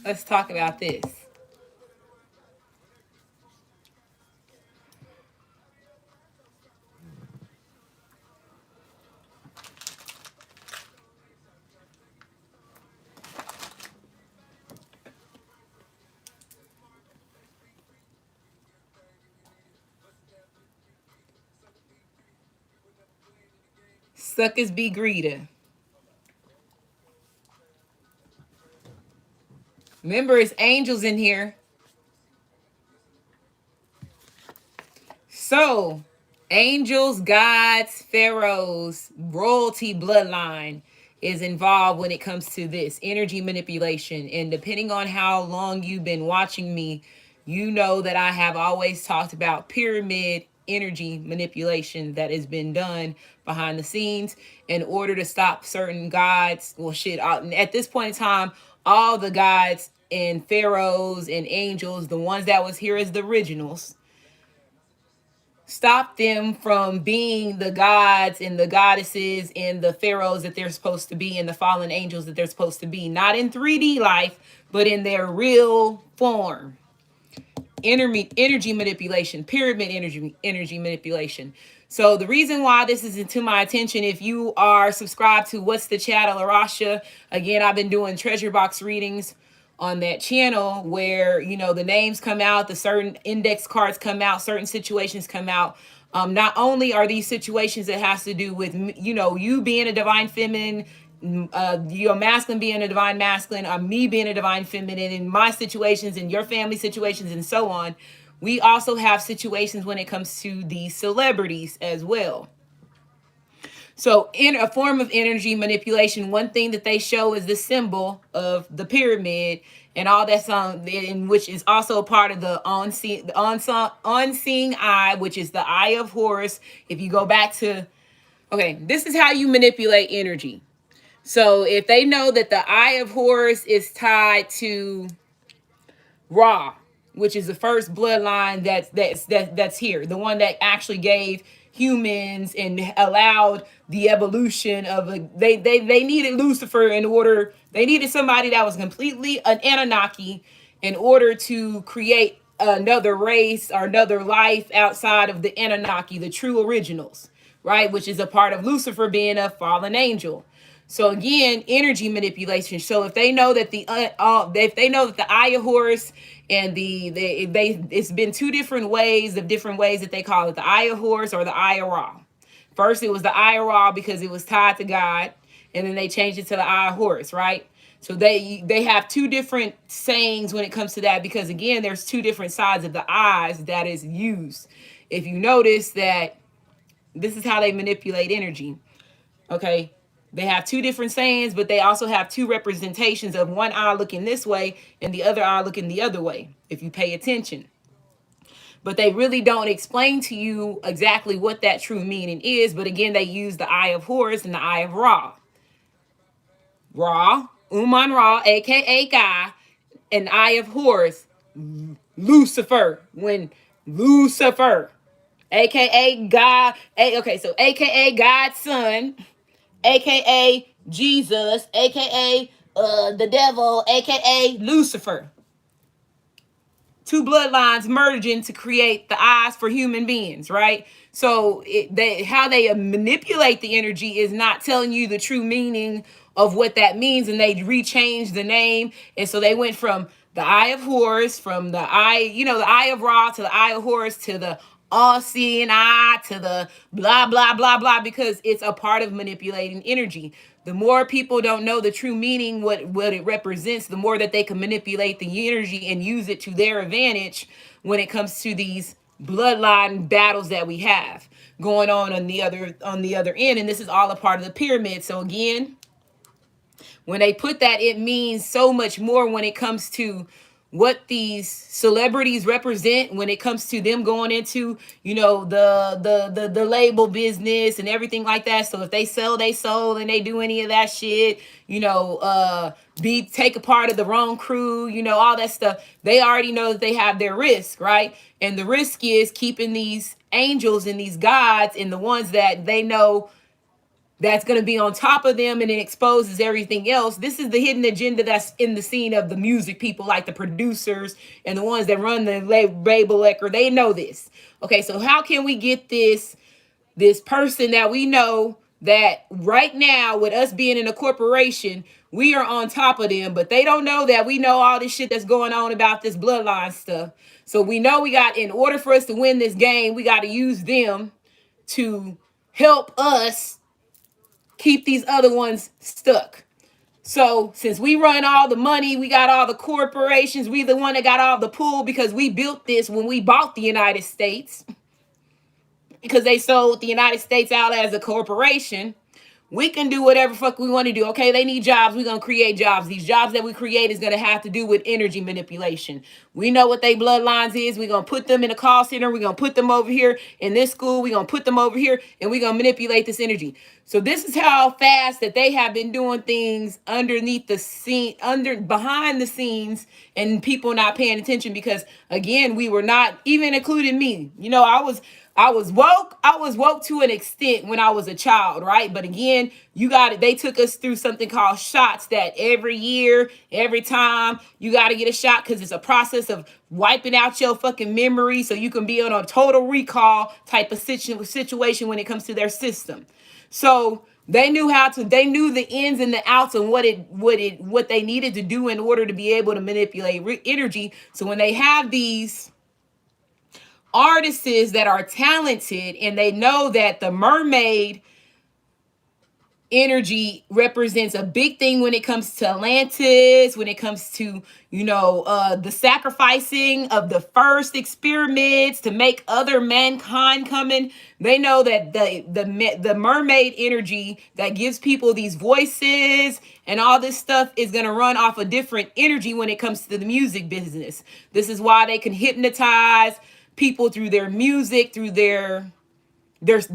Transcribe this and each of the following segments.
Let's talk about this. Suckers be greedy. Remember, it's angels in here. So, angels, gods, pharaohs, royalty bloodline is involved when it comes to this energy manipulation. And depending on how long you've been watching me, you know that I have always talked about pyramid energy manipulation that has been done behind the scenes in order to stop certain gods. Well, shit, at this point in time, all the gods and pharaohs and angels, the ones that was here as the originals, stop them from being the gods and the goddesses and the pharaohs that they're supposed to be and the fallen angels that they're supposed to be, not in 3D life, but in their real form. Energy manipulation, pyramid energy manipulation. So the reason why this is to my attention, if you are subscribed to What's the Chat Alarasha, again, I've been doing treasure box readings on that channel where, you know, the names come out, the certain index cards come out, certain situations come out. Not only are these situations that has to do with, you know, you being a divine feminine, your masculine being a divine masculine, or me being a divine feminine, in my situations, in your family situations, and so on. We also have situations when it comes to the celebrities as well. So, in a form of energy manipulation, one thing that they show is the symbol of the pyramid and all that's on, in which is also a part of the unseen eye, which is the eye of Horus. If you go back to, okay, this is how you manipulate energy. So, if they know that the eye of Horus is tied to Ra, which is the first bloodline that's here, the one that actually gave humans and allowed the evolution of they needed Lucifer in order, they needed somebody that was completely an Anunnaki in order to create another race or another life outside of the Anunnaki, the true originals, right? Which is a part of Lucifer being a fallen angel. So again, energy manipulation. So if they know that if they know that the Eye of Horus and it's been two different ways that they call it, the Eye of Horus or the Eye of Ra. First, it was the Eye of Ra because it was tied to God, and then they changed it to the Eye of Horus, right? So they have two different sayings when it comes to that because again, there's two different sides of the eyes that is used. If you notice that this is how they manipulate energy. Okay. They have two different sayings, but they also have two representations of one eye looking this way and the other eye looking the other way, if you pay attention. But they really don't explain to you exactly what that true meaning is. But again, they use the Eye of Horus and the Eye of Ra. Ra, Uman Ra, aka Guy, and Eye of Horus, Lucifer. When Lucifer, aka God, okay, so aka God's son, aka Jesus, aka the devil, aka Lucifer. Two bloodlines merging to create the eyes for human beings, right? So how they manipulate the energy is not telling you the true meaning of what that means, and they rechanged the name, and so they went from the Eye of Horus, from the eye, you know, the Eye of Ra to the Eye of Horus to the all-seeing eye to the blah blah blah blah, because it's a part of manipulating energy. The more people don't know the true meaning, what it represents, the more that they can manipulate the energy and use it to their advantage when it comes to these bloodline battles that we have going on the other end. And this is all a part of the pyramid. So again, when they put that, it means so much more when it comes to what these celebrities represent, when it comes to them going into, you know, the label business and everything like that. So if they sell their soul and they do any of that shit, you know, take a part of the wrong crew, you know, all that stuff, they already know that they have their risk, right? And the risk is keeping these angels and these gods and the ones that they know that's going to be on top of them, and it exposes everything else. This is the hidden agenda that's in the scene of the music people, like the producers and the ones that run the label. They know this. Okay, so how can we get this person that we know that right now, with us being in a corporation, we are on top of them, but they don't know that we know all this shit that's going on about this bloodline stuff. So we know we got, in order for us to win this game, we got to use them to help us keep these other ones stuck. So since we run all the money, we got all the corporations, we the one that got all the pull, because we built this when we bought the United States, because they sold the United States out as a corporation. We can do whatever fuck we want to do. Okay, they need jobs. We're going to create jobs. These jobs that we create is going to have to do with energy manipulation. We know what they bloodlines is. We're going to put them in a call center. We're going to put them over here in this school. We're going to put them over here, and we're going to manipulate this energy. So this is how fast that they have been doing things underneath the scene, behind the scenes, and people not paying attention, because again, we were not, even including me. You know, I was woke. I was woke to an extent when I was a child, right? But again, you got it. They took us through something called shots, that every year, every time, you got to get a shot, because it's a process of wiping out your fucking memory so you can be on a total recall type of situation when it comes to their system. So they knew they knew the ins and the outs and what they needed to do in order to be able to manipulate energy. So when they have these artists that are talented, and they know that the mermaid energy represents a big thing when it comes to Atlantis, when it comes to, the sacrificing of the first experiments to make other mankind coming. They know that the mermaid energy that gives people these voices and all this stuff is going to run off a different energy when it comes to the music business. This is why they can hypnotize people through their music, through their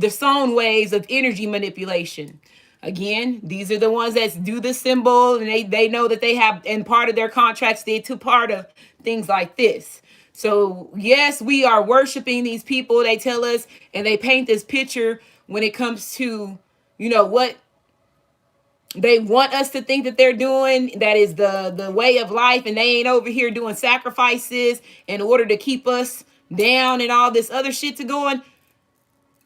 sound waves of energy manipulation. Again, these are the ones that do the symbol, and they know that they have, in part of their contracts, they took part of things like this. So yes, we are worshiping these people. They tell us, and they paint this picture when it comes to, what they want us to think that they're doing, that is the way of life, and they ain't over here doing sacrifices in order to keep us down and all this other shit to going.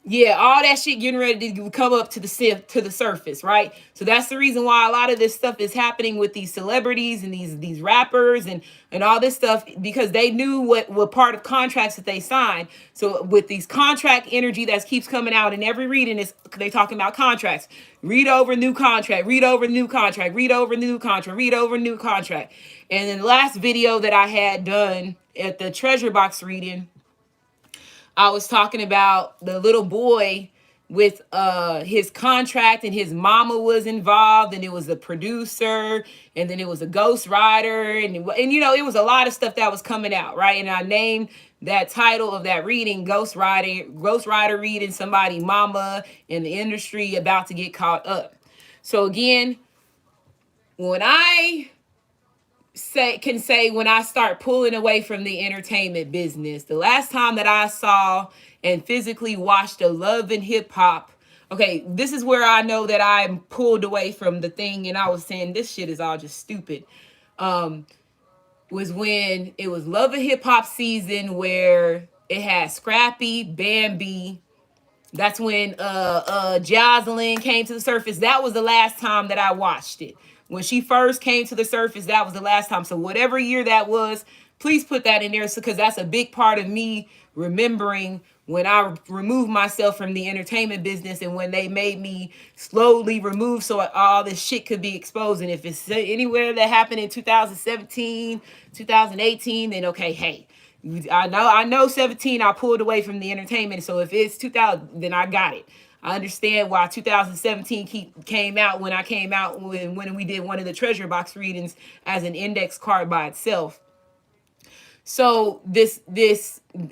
Yeah, all that shit getting ready to come up to the surface, right? So that's the reason why a lot of this stuff is happening with these celebrities and these rappers and all this stuff, because they knew what part of contracts that they signed. So with these contract energy that keeps coming out in every reading, is they talking about contracts. Read over new contract, read over new contract, read over new contract, read over new contract. And in the last video that I had done at the treasure box reading, I was talking about the little boy with his contract, and his mama was involved, and it was a producer, and then it was a ghostwriter, and it was a lot of stuff that was coming out, right? And I named that title of that reading Ghostwriter reading, somebody mama in the industry about to get caught up. So again, when I say when I start pulling away from the entertainment business, the last time that I saw and physically watched a Love and Hip Hop, okay, this is where I know that I'm pulled away from the thing, and I was saying this shit is all just stupid, was when it was Love and Hip Hop season, where it had Scrappy, Bambi. That's when Jocelyn came to the surface. That was the last time that I watched it. When she first came to the surface, that was the last time. So whatever year that was, please put that in there, because that's a big part of me remembering when I removed myself from the entertainment business, and when they made me slowly remove so all this shit could be exposed. And if it's anywhere that happened in 2017, 2018, then okay, hey, I know 17 I pulled away from the entertainment. So if it's 2000, then I got it. I understand why 2017 came out when I came out when we did one of the treasure box readings as an index card by itself. So this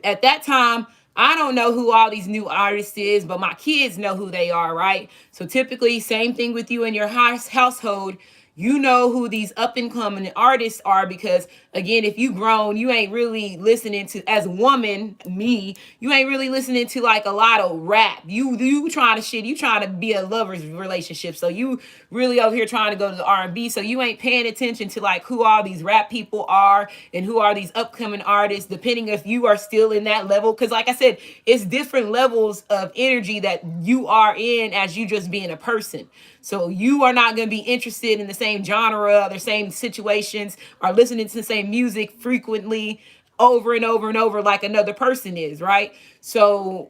at that time, I don't know who all these new artists is, but my kids know who they are, right? So typically, same thing with you in your household. You know who these up and coming artists are because, again, if you grown, you ain't really listening to, as a woman, me, you ain't really listening to like a lot of rap. You trying to shit, you trying to be a lover's relationship. So you really over here trying to go to the R&B. So you ain't paying attention to like who all these rap people are and who are these upcoming artists, depending if you are still in that level. Because like I said, it's different levels of energy that you are in as you just being a person. So you are not going to be interested in the same genre, the same situations, or listening to the same music frequently over and over and over like another person is, right? So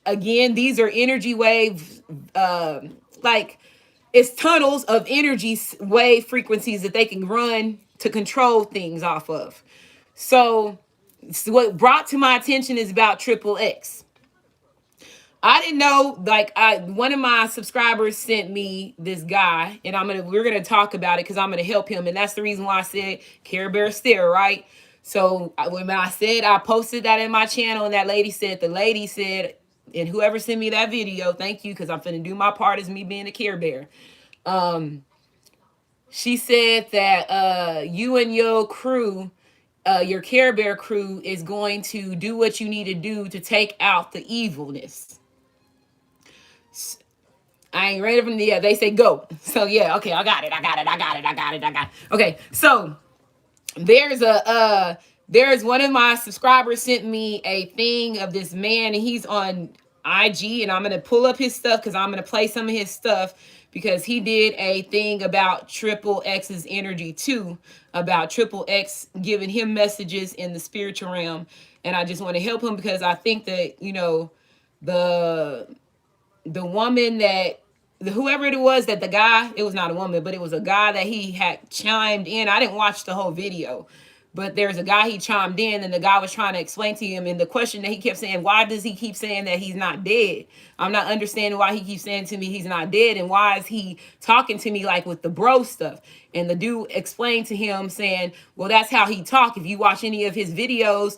again, these are energy waves, like it's tunnels of energy wave frequencies that they can run to control things off of. So what brought to my attention is about Triple X. I didn't know, like, one of my subscribers sent me this guy, and we're gonna talk about it because I'm gonna help him, and that's the reason why I said Care Bear Stare, right? So when I said I posted that in my channel, and the lady said, and whoever sent me that video, thank you, because I'm finna do my part as me being a Care Bear. She said that you and your crew, your Care Bear crew, is going to do what you need to do to take out the evilness. I ain't ready from the, yeah, they say go. So yeah, okay, I got it. Okay, so there's one of my subscribers sent me a thing of this man, and he's on IG, and I'm gonna pull up his stuff because I'm gonna play some of his stuff because he did a thing about Triple X's energy too, about Triple X giving him messages in the spiritual realm, and I just want to help him because I think that, you know, the woman that, whoever it was, that the guy, it was not a woman, but it was a guy that he had chimed in. I didn't watch the whole video, but there's a guy he chimed in, and the guy was trying to explain to him, and the question that he kept saying, why does he keep saying that he's not dead? I'm not understanding why he keeps saying to me he's not dead, and why is he talking to me like with the bro stuff? And the dude explained to him saying, well, that's how he talk. If you watch any of his videos,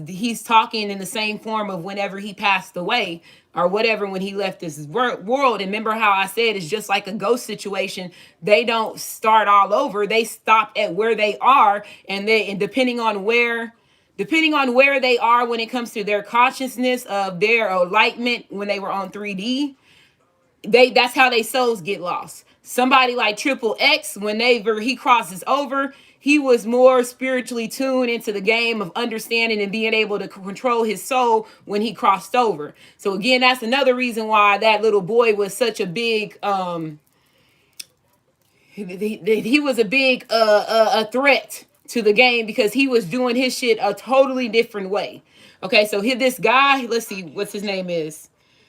he's talking in the same form of whenever he passed away or whatever, when he left this world. And remember how I said it's just like a ghost situation. They don't start all over. They stop at where they are, and depending on where they are when it comes to their consciousness of their enlightenment when they were on 3D, that's how they souls get lost. Somebody like Triple X, whenever he crosses over, he was more spiritually tuned into the game of understanding and being able to control his soul when he crossed over. So again, that's another reason why that little boy was such a big he was a big a threat to the game, because he was doing his shit a totally different way. Okay, so here this guy, let's see what's his name is.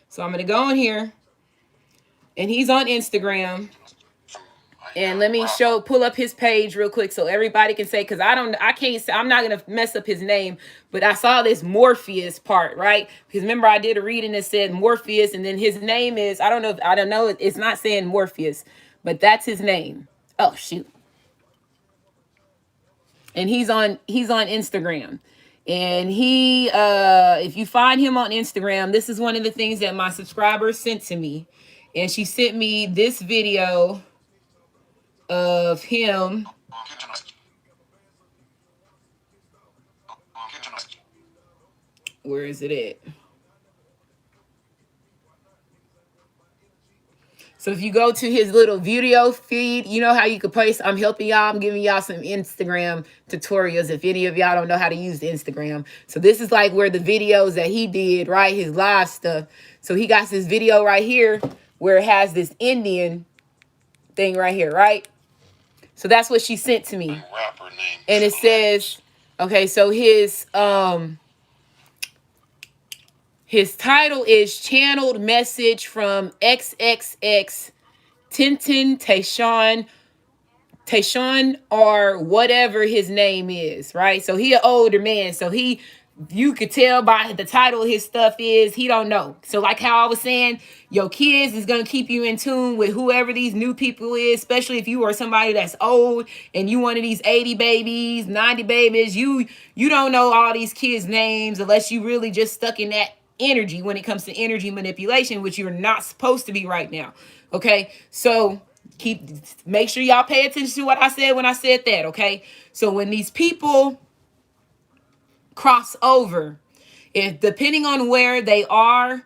So I'm gonna go in here, and he's on Instagram. And let me pull up his page real quick so everybody can say, because I can't say, I'm not gonna mess up his name, but I saw this Morpheus part, right? Because remember I did a reading that said Morpheus, and then his name is, I don't know, it's not saying Morpheus, but that's his name. Oh shoot. And he's on Instagram. And he if you find him on Instagram, this is one of the things that my subscriber sent to me. And she sent me this video of him. Where is it at? So if you go to his little video feed, you know how you could place, I'm helping y'all, I'm giving y'all some Instagram tutorials if any of y'all don't know how to use Instagram. So this is like where the videos that he did, right? His live stuff. So he got this video right here where it has this Indian thing right here, right? So that's what she sent to me. And it says, okay, so his title is Channeled Message from XXX Tintin Tayshawn, or whatever his name is, right? So he an older man. So you could tell by the title of his stuff is, he don't know. So like how I was saying, your kids is going to keep you in tune with whoever these new people is, especially if you are somebody that's old and you one of these 80 babies, 90 babies. You don't know all these kids' names unless you really just stuck in that energy when it comes to energy manipulation, which you're not supposed to be right now. Okay, so Keep make sure y'all pay attention to what I said when I said that, okay? So when these people cross over, if depending on where they are,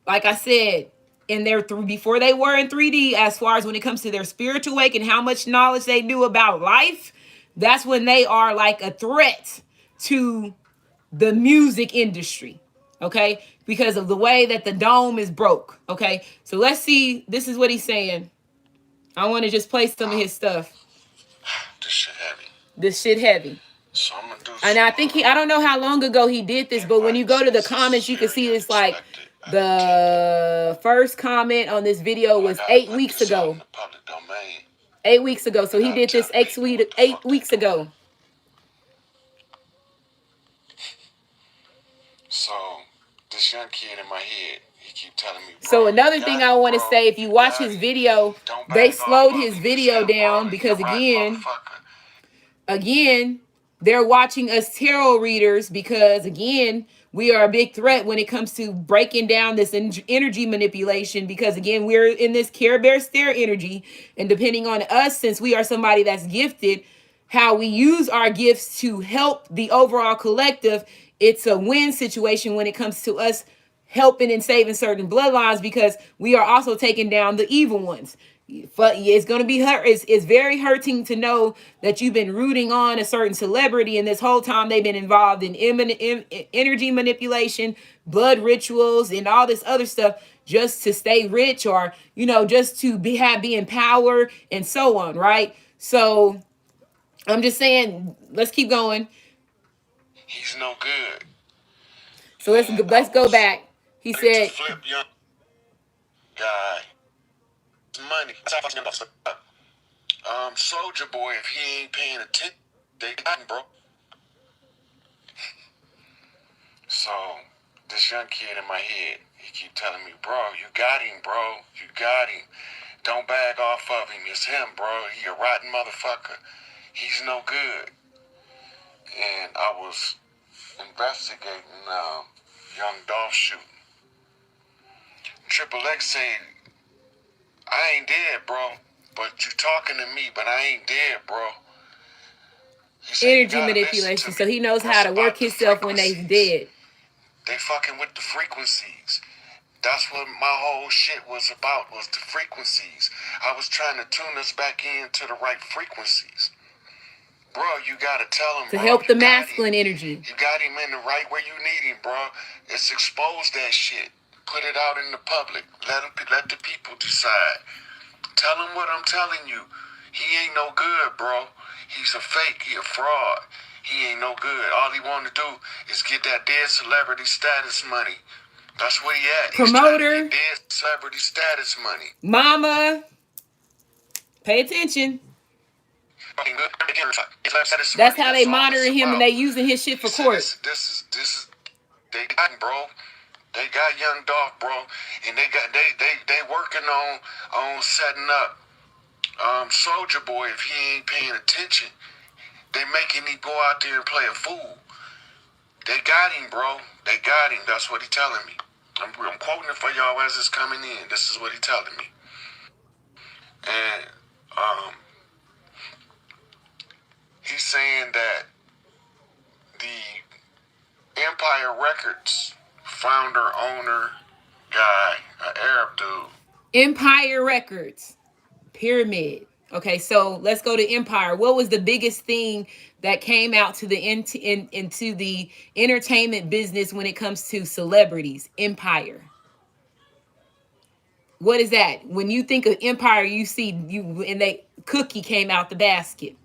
like I said, in their before they were in 3D, as far as when it comes to their spiritual wake and how much knowledge they knew about life, that's when they are like a threat to the music industry. Okay, because of the way that the dome is broke. Okay, so let's see. This is what he's saying. I want to just play some of his stuff. This shit heavy. This shit heavy. So I'm gonna do And I think I don't know how long ago he did this, but when you go to the comments, you can see it's like the first comment on this video was 8 weeks ago. 8 weeks ago. So he did this 8 weeks ago. So this young kid in my head, he keep telling me. So another thing I want to say, if you watch his video, they slowed his video down because again, they're watching us tarot readers because again, we are a big threat when it comes to breaking down this energy manipulation because again, we're in this Care Bear Stare energy, and depending on us, since we are somebody that's gifted, how we use our gifts to help the overall collective, it's a win situation when it comes to us helping and saving certain bloodlines because we are also taking down the evil ones. But it's going to be hurt. It's very hurting to know that you've been rooting on a certain celebrity and this whole time they've been involved in energy manipulation, blood rituals, and all this other stuff just to stay rich or, you know, just to be in power and so on, right? So I'm just saying, let's keep going. He's no good. So let's go back. He said, flip young guy. Money. Soldier Boy, if he ain't paying attention, they got him, bro. So, this young kid in my head, he keep telling me, bro, you got him, bro. You got him. Don't bag off of him. It's him, bro. He a rotten motherfucker. He's no good. And I was investigating young Dolph shooting. Triple X said, I ain't dead, bro. But you talking to me, but I ain't dead, bro. Energy manipulation, so he knows how to work himself when they's dead. They fucking with the frequencies. That's what my whole shit was about, was the frequencies. I was trying to tune us back into the right frequencies. Bro, you gotta tell him, to help the masculine energy. You got him in the right where you need him, bro. It's expose that shit. Put it out in the public. Let the people decide. Tell him what I'm telling you. He ain't no good, bro. He's a fake. He a fraud. He ain't no good. All he want to do is get that dead celebrity status money. That's where he at. Promoter. Dead celebrity status money. Mama. Pay attention. That's how they monitoring him and they using his shit for court. This is they got him, bro. They got young Dolph, bro, and they working on setting up Soldier Boy. If he ain't paying attention, they making him go out there and play a fool. They got him, bro. They got him. That's what he telling me. I'm quoting it for y'all as it's coming in. This is what he telling me. And he's saying that the Empire Records founder, owner, guy, an Arab dude. Empire Records, Pyramid. Okay, so let's go to Empire. What was the biggest thing that came out to the into the entertainment business when it comes to celebrities? Empire. What is that? When you think of Empire, you see and they cookie came out the basket.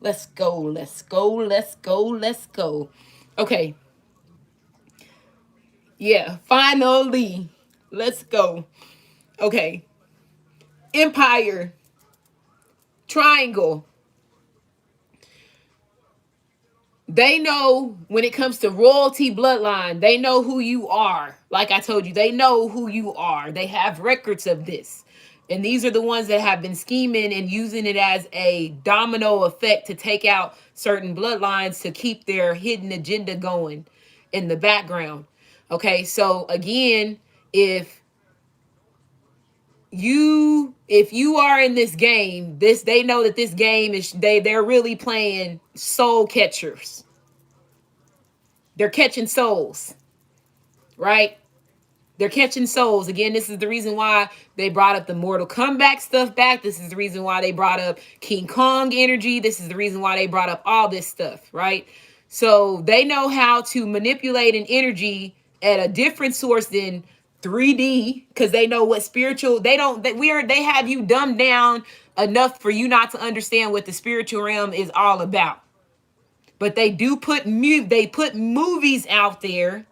Let's go. Okay. Yeah, finally. Let's go. Okay. Empire. Triangle. They know when it comes to royalty bloodline, they know who you are. Like I told you, they know who you are. They have records of this. And these are the ones that have been scheming and using it as a domino effect to take out certain bloodlines to keep their hidden agenda going in the background. Okay, so again, if if you are in this game, they know that this game is they're really playing soul catchers. They're catching souls, right? They're catching souls. Again, this is the reason why they brought up the Mortal Kombat stuff back. This is the reason why they brought up King Kong energy. This is the reason why they brought up all this stuff, right? So they know how to manipulate an energy at a different source than 3D, because they know what spiritual, they have you dumbed down enough for you not to understand what the spiritual realm is all about. But they do put movies out there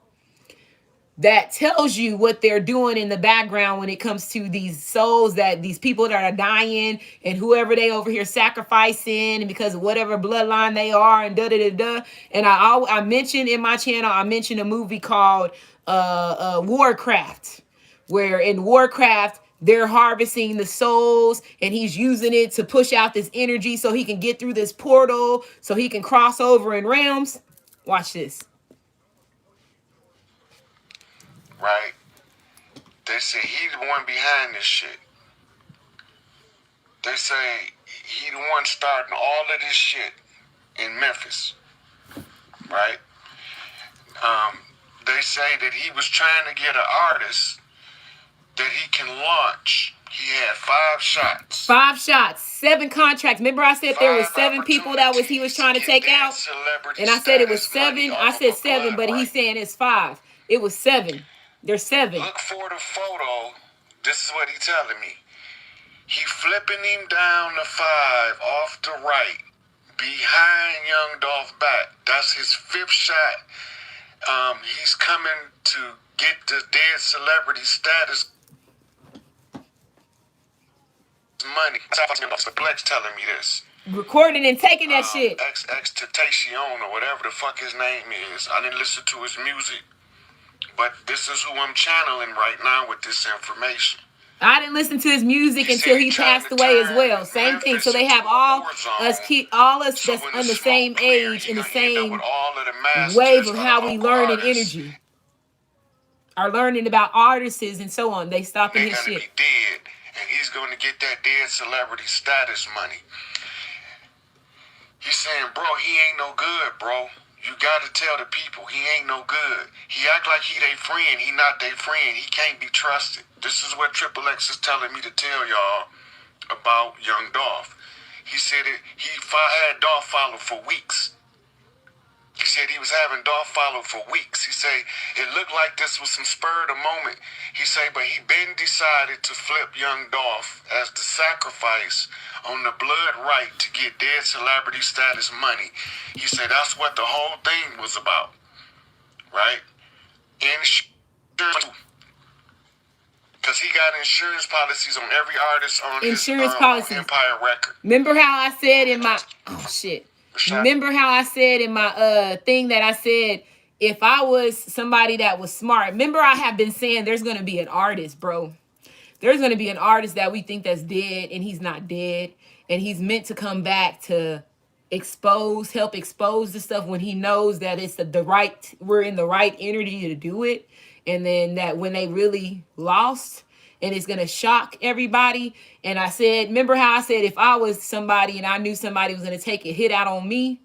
that tells you what they're doing in the background when it comes to these souls, that these people that are dying and whoever they over here sacrificing, and because of whatever bloodline they are, and da da da da. And I mentioned in my channel, I mentioned a movie called Warcraft, where in Warcraft they're harvesting the souls and he's using it to push out this energy so he can get through this portal so he can cross over in realms. Watch this. Right? They say he the one behind this shit. They say he the one starting all of this shit in Memphis. Right? They say that he was trying to get an artist that he can launch. He had 5 shots. 5 shots, 7 contracts. Remember I said there was 7 people that he was trying to take out? And I said it was 7. I said 7, but he's saying it's 5. It was 7. There's 7. Look for the photo. This is what he's telling me. He flipping him down the 5 off the right, behind Young Dolph back. That's his 5th shot. He's coming to get the dead celebrity status money. Plex telling me this. Recording and taking that shit. Tentacion or whatever the fuck his name is. I didn't listen to his music, but this is who I'm channeling right now with this information. I didn't listen to his music until he passed away as well. Same thing. So they have all us that's on the same age in the same wave of how we learn in energy. Are learning about artists and so on. They stopping his shit. Be dead, and he's going to get that dead celebrity status money. He's saying, bro, he ain't no good, bro. You got to tell the people he ain't no good. He act like he they friend. He not they friend. He can't be trusted. This is what Triple X is telling me to tell y'all about Young Dolph. He said he had Dolph follow for weeks. He said he was having Dolph follow for weeks. He said it looked like this was some spur of the moment. He said, but he been decided to flip Young Dolph as the sacrifice on the blood right to get dead celebrity status money. He said that's what the whole thing was about, right? Insurance, because he got insurance policies on every artist on insurance his policies. Empire record. Remember how I said in my Remember how I said in my thing that I said, if I was somebody that was smart, remember I have been saying there's going to be an artist, bro. There's going to be an artist that we think that's dead and he's not dead. And he's meant to come back to help expose the stuff when he knows that it's we're in the right energy to do it. And then that when they really lost, and it's going to shock everybody. And I said, remember how I said if I was somebody and I knew somebody was going to take a hit out on me,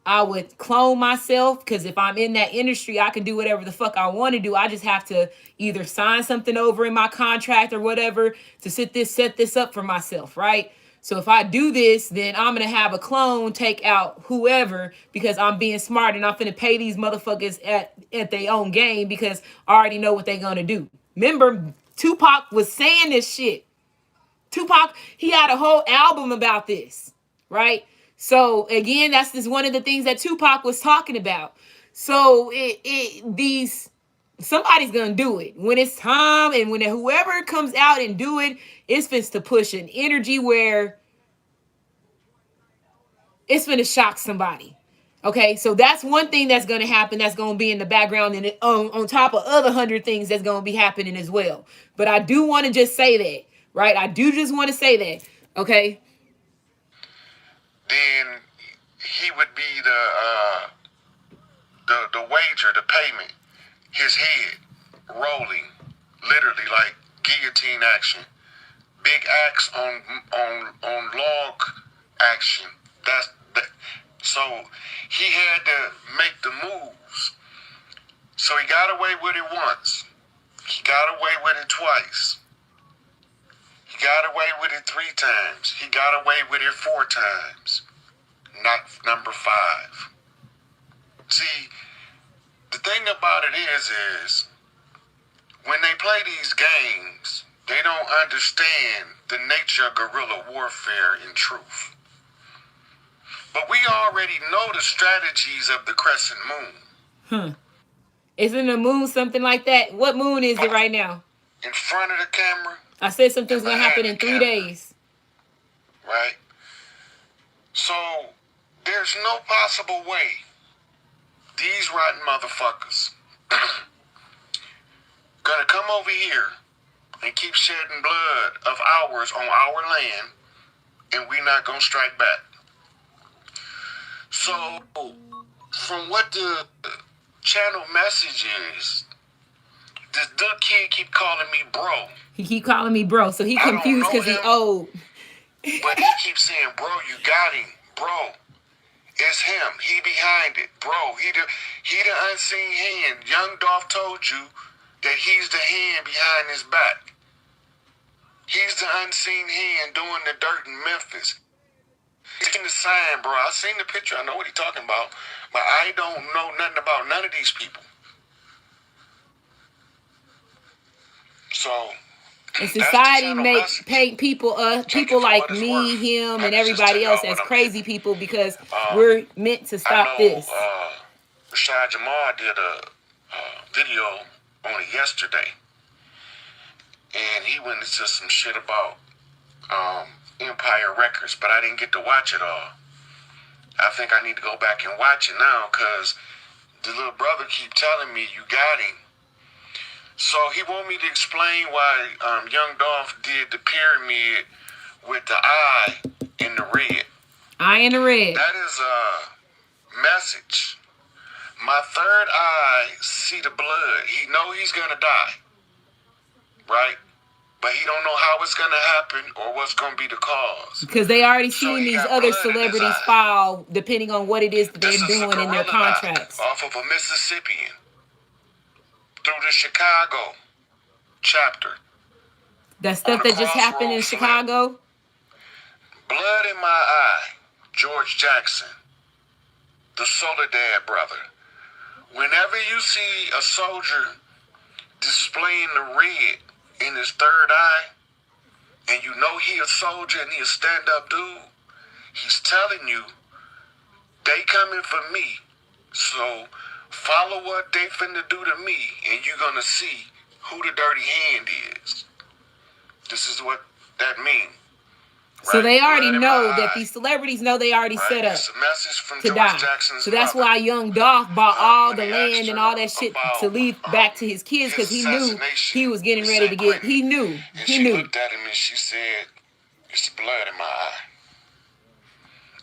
I would clone myself, because if I'm in that industry, I can do whatever the fuck I want to do. I just have to either sign something over in my contract or whatever to set this up for myself, right? So if I do this, then I'm going to have a clone take out whoever, because I'm being smart and I'm finna pay these motherfuckers at their own game, because I already know what they're going to do. Remember, Tupac was saying this shit. Tupac, he had a whole album about this, right? So again, that's just one of the things that Tupac was talking about. So somebody's gonna do it when it's time, and when whoever comes out and do it, it's finna to push an energy where it's finna shock somebody. Okay, so that's one thing that's going to happen, that's going to be in the background, and on top of other 100 things that's going to be happening as well. But I do want to just say that, right? I do just want to say that, okay? Then he would be the wager, the payment, his head rolling, literally like guillotine action, big acts on log action. So he had to make the moves. So he got away with it once. He got away with it twice. He got away with it 3 times. He got away with it 4 times. Not number 5. See, the thing about it is when they play these games, they don't understand the nature of guerrilla warfare in truth. But we already know the strategies of the crescent moon. Isn't the moon something like that? What moon is it right now? In front of the camera. I said something's going to happen in 3 days. Right? So, there's no possible way these rotten motherfuckers gonna come over here and keep shedding blood of ours on our land, and we not gonna strike back. So, from what the channel message is, this dude kid keep calling me bro. He keep calling me bro, so he confused because he old. But he keeps saying, bro, you got him, bro. It's him. He behind it, bro. He the unseen hand. Young Dolph told you that he's the hand behind his back. He's the unseen hand doing the dirt in Memphis. He's seen the sign, bro. I seen the picture. I know what he's talking about. But I don't know nothing about none of these people. So... And society paint people like me, him, and everybody else as crazy people because we're meant to stop this. Rashad Jamal did a video on it yesterday, and he went into some shit about Empire Records, but I didn't get to watch it all. I think I need to go back and watch it now because the little brother keep telling me you got him. So he want me to explain why Young Dolph did the pyramid with the eye in the red. Eye in the red. That is a message. My third eye see the blood. He know he's gonna die, right? But he don't know how it's gonna happen or what's gonna be the cause. Because they already seen these other celebrities file, depending on what it is that they're doing in their contracts. Off of a Mississippian. Through the Chicago chapter. That stuff that just happened in Chicago? Blood in my eye. George Jackson. The Soledad brother. Whenever you see a soldier displaying the red in his third eye, and you know he a soldier and he a stand-up dude, he's telling you, they coming for me. So... follow what they finna do to me, and you're gonna see who the dirty hand is. This is what that means. Right? So they already know that these celebrities know they already set up from to die. So that's why Young Dolph bought all the land and all that shit to leave back to his kids because he knew he was getting ready to get. He knew. She looked at him and she said, "It's blood in my eye."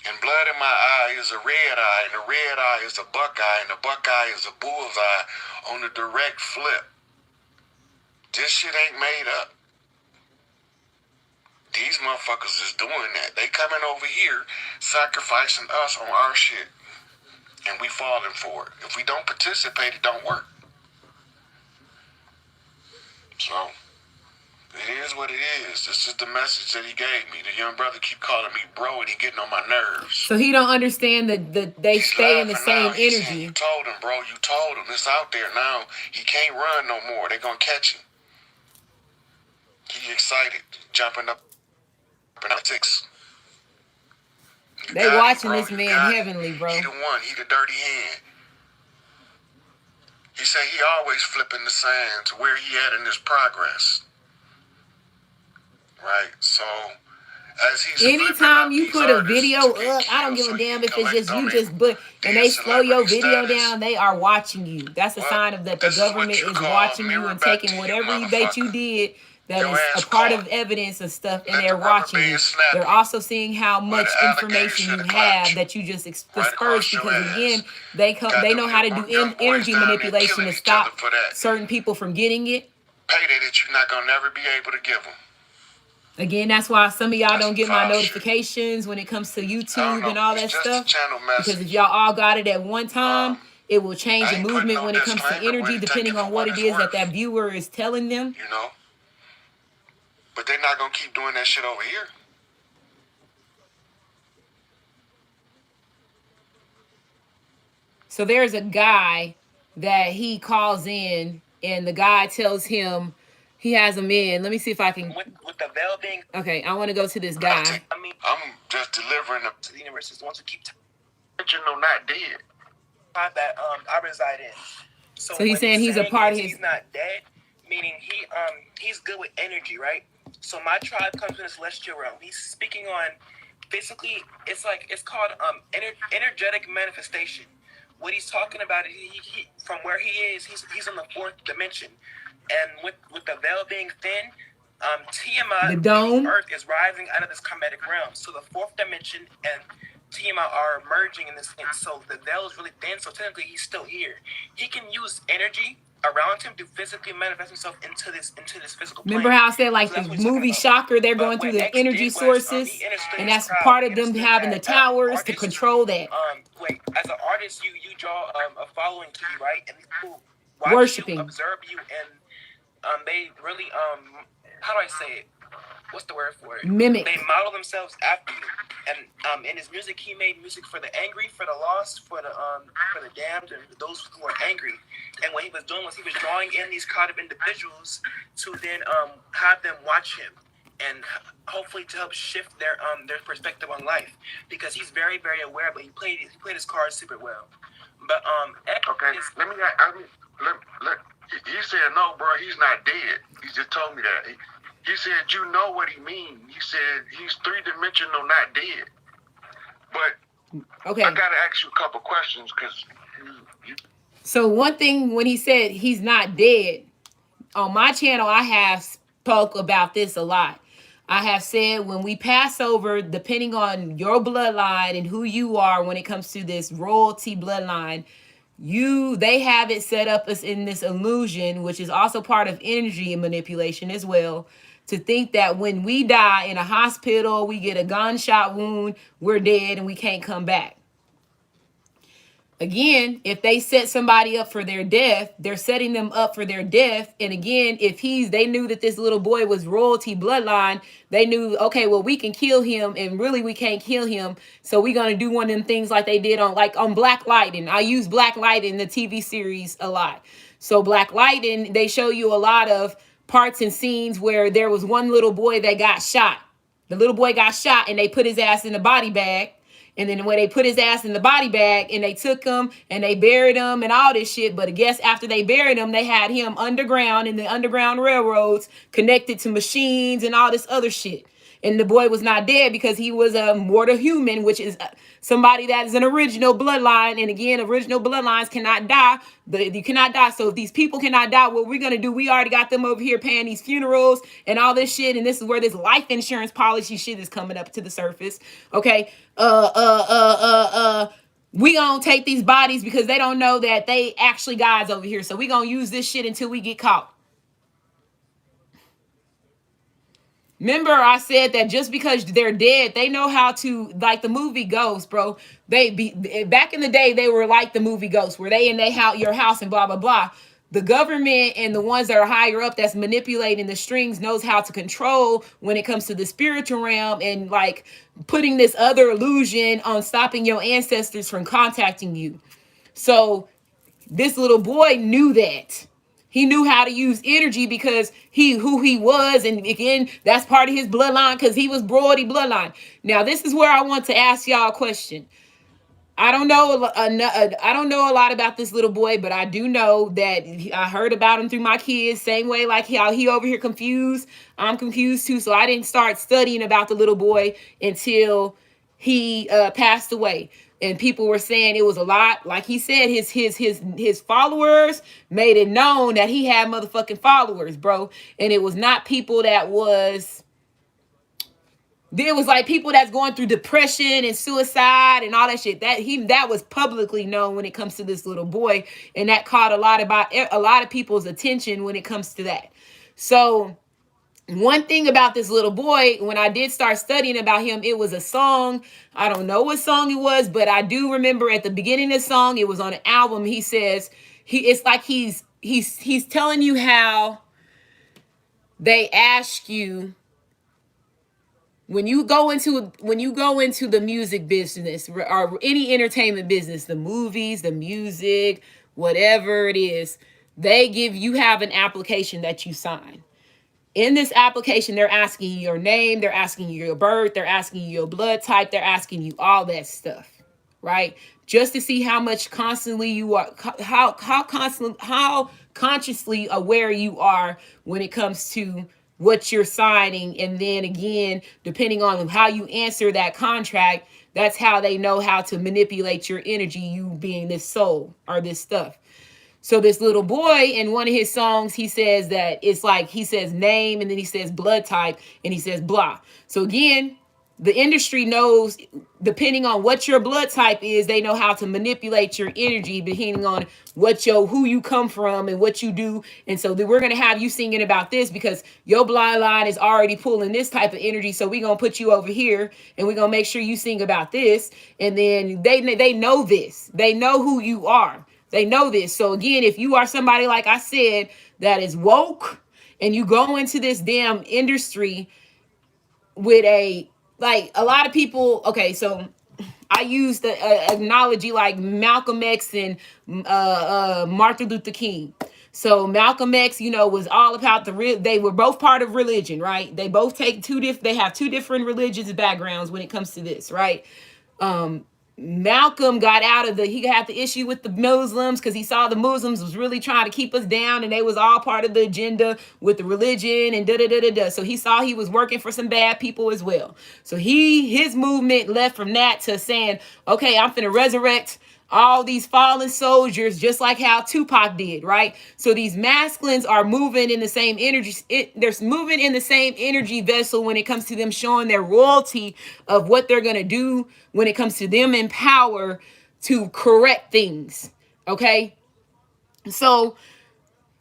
And blood in my eye is a red eye, and the red eye is a buckeye, and the buckeye is a bullseye on the direct flip. This shit ain't made up. These motherfuckers is doing that. They coming over here, sacrificing us on our shit, and we falling for it. If we don't participate, it don't work. So... it is what it is. This is the message that he gave me. The young brother keep calling me bro and he getting on my nerves. So he don't understand that they stay in the same energy. You told him, bro. You told him. It's out there now. He can't run no more. They gonna catch him. He excited. Jumping up in the 6. They watching this man heavenly, bro. He the one. He the dirty hand. He said he always flipping the sand to where he at in his progress. Right, so as he's anytime you put a video up, I don't give a damn if it's just you and they slow your video down, they are watching you. That's a sign of that the government is watching you and taking whatever that you did that is a part of evidence of stuff, and they're watching you. They're also seeing how much information you have that you just disperse because again, they know how to do energy manipulation to stop certain people from getting it. Payday that you're not gonna never be able to give them. Again, that's why some of y'all That's don't some get my foul shit. notifications when it comes to I don't YouTube know. and all It's that just a stuff. channel Because if message. y'all all got it at one time, it will change I the ain't putting movement no when it comes to disclaimer. energy, We take it depending for on what what it it's is that worth. that viewer is telling them. You know? But they're not gonna keep doing that shit over here. So there's a guy that he calls in, and the guy tells him he has him in. Let me see if I can. With the veil being, Okay, I want to go to this I'm guy. just delivering them to the universe is the ones who keep original, not dead. time that I reside in. So he's saying he's a part of his. He's not dead, meaning he's good with energy, right? So my tribe comes from the celestial realm. He's speaking on basically it's called energetic manifestation. What he's talking about is he from where he is, he's on the fourth dimension, and with the veil being thin, Tiamat, The dome. Earth is rising out of this karmatic realm. So the fourth dimension and Tiamat are merging in this thing. So the veil is really thin. So technically, he's still here. He can use energy around him to physically manifest himself into this physical plane. Remember how I said, like, So the that's what he's talking movie about. Shocker, they're But going through what the X energy did was, sources, he understood and his that's crowd. part He of them understood having the that, towers to artists, control that. As an artist, you draw a following to you, right? And these people watch Worshipping. you, observe you, and they really how do I say it? What's the word for it? Mimic. They model themselves after you. And in his music, he made music for the angry, for the lost, for the damned, and those who are angry. And what he was doing was he was drawing in these kind of individuals to then have them watch him, and hopefully to help shift their perspective on life, because he's very, very aware, but he played his cards super well. But Okay, let me. He said no, bro. He's not dead. He just told me that. He said you know what he mean. He said he's three-dimensional, not dead. But Okay. I gotta ask you a couple questions because you. So one thing, when he said he's not dead, on my channel, I have spoke about this a lot. I have said when we pass over, depending on your bloodline and who you are when it comes to this royalty bloodline, they have it set up as in this illusion, which is also part of energy and manipulation as well, to think that when we die in a hospital, we get a gunshot wound, we're dead and we can't come back. Again, if they set somebody up for their death, they're setting them up for their death. And again, if they knew that this little boy was royalty bloodline, they knew, okay, well, we can kill him, and really we can't kill him. So we're gonna do one of them things like they did on Black Lightning. I use Black Lightning, the TV series, a lot. So Black Lightning, they show you a lot of parts and scenes where there was one little boy that got shot. The little boy got shot and they put his ass in a body bag. And then when they put his ass in the body bag and they took him and they buried him and all this shit. But I guess after they buried him, they had him underground in the underground railroads connected to machines and all this other shit. And the boy was not dead because he was a mortal human, which is somebody that is an original bloodline. And again, original bloodlines cannot die. You cannot die. So if these people cannot die, what we're going to do, we already got them over here paying these funerals and all this shit. And this is where this life insurance policy shit is coming up to the surface. Okay. We gonna take these bodies because they don't know that they actually guys over here. So we gonna use this shit until we get caught. Remember, I said that just because they're dead, they know how to, like the movie Ghost, bro. Back in the day, they were like the movie Ghost, where they in your house and blah blah blah. The government and the ones that are higher up that's manipulating the strings knows how to control when it comes to the spiritual realm, and like putting this other illusion on stopping your ancestors from contacting you. So this little boy knew that. He knew how to use energy because who he was, and again, that's part of his bloodline because he was Brody bloodline. Now, this is where I want to ask y'all a question. I don't know a lot about this little boy, but I do know that I heard about him through my kids. Same way, like how he over here confused. I'm confused too. So I didn't start studying about the little boy until he passed away. And people were saying it was a lot. Like he said, his followers made it known that he had motherfucking followers, bro. And it was not people that was. There was like people that's going through depression and suicide and all that shit. That was publicly known when it comes to this little boy, and that caught a lot of people's attention when it comes to that. So one thing about this little boy, when I did start studying about him, it was a song. I don't know what song it was, but I do remember at the beginning of the song, it was on an album. He says it's like he's telling you how they ask you when you go into the music business or any entertainment business, the movies, the music, whatever it is, you have an application that you sign. In this application, they're asking you your name, they're asking you your birth, they're asking you your blood type, they're asking you all that stuff, right? Just to see how much constantly you are, how consciously aware you are when it comes to what you're signing. And then again, depending on how you answer that contract, that's how they know how to manipulate your energy, you being this soul or this stuff. So this little boy in one of his songs, he says that it's like he says name and then he says blood type and he says blah. So again, the industry knows, depending on what your blood type is, they know how to manipulate your energy depending on who you come from and what you do. And so we're gonna have you singing about this because your bloodline is already pulling this type of energy. So we're gonna put you over here and we're gonna make sure you sing about this. And then they know this. They know who you are. They know this. So again, if you are somebody, like I said, that is woke and you go into this damn industry with a lot of people. Okay, so I used the analogy like Malcolm X and Martin Luther King. So Malcolm X, was all about they were both part of religion, right? They both they have two different religious backgrounds when it comes to this, right? Malcolm got he had the issue with the Muslims because he saw the Muslims was really trying to keep us down and they was all part of the agenda with the religion and da-da-da-da-da. So he saw he was working for some bad people as well. So his movement left from that to saying, okay, I'm finna resurrect all these fallen soldiers, just like how Tupac did, right? So these masculines are moving in the same energy. They're moving in the same energy vessel when it comes to them showing their royalty of what they're going to do when it comes to them in power to correct things, okay? So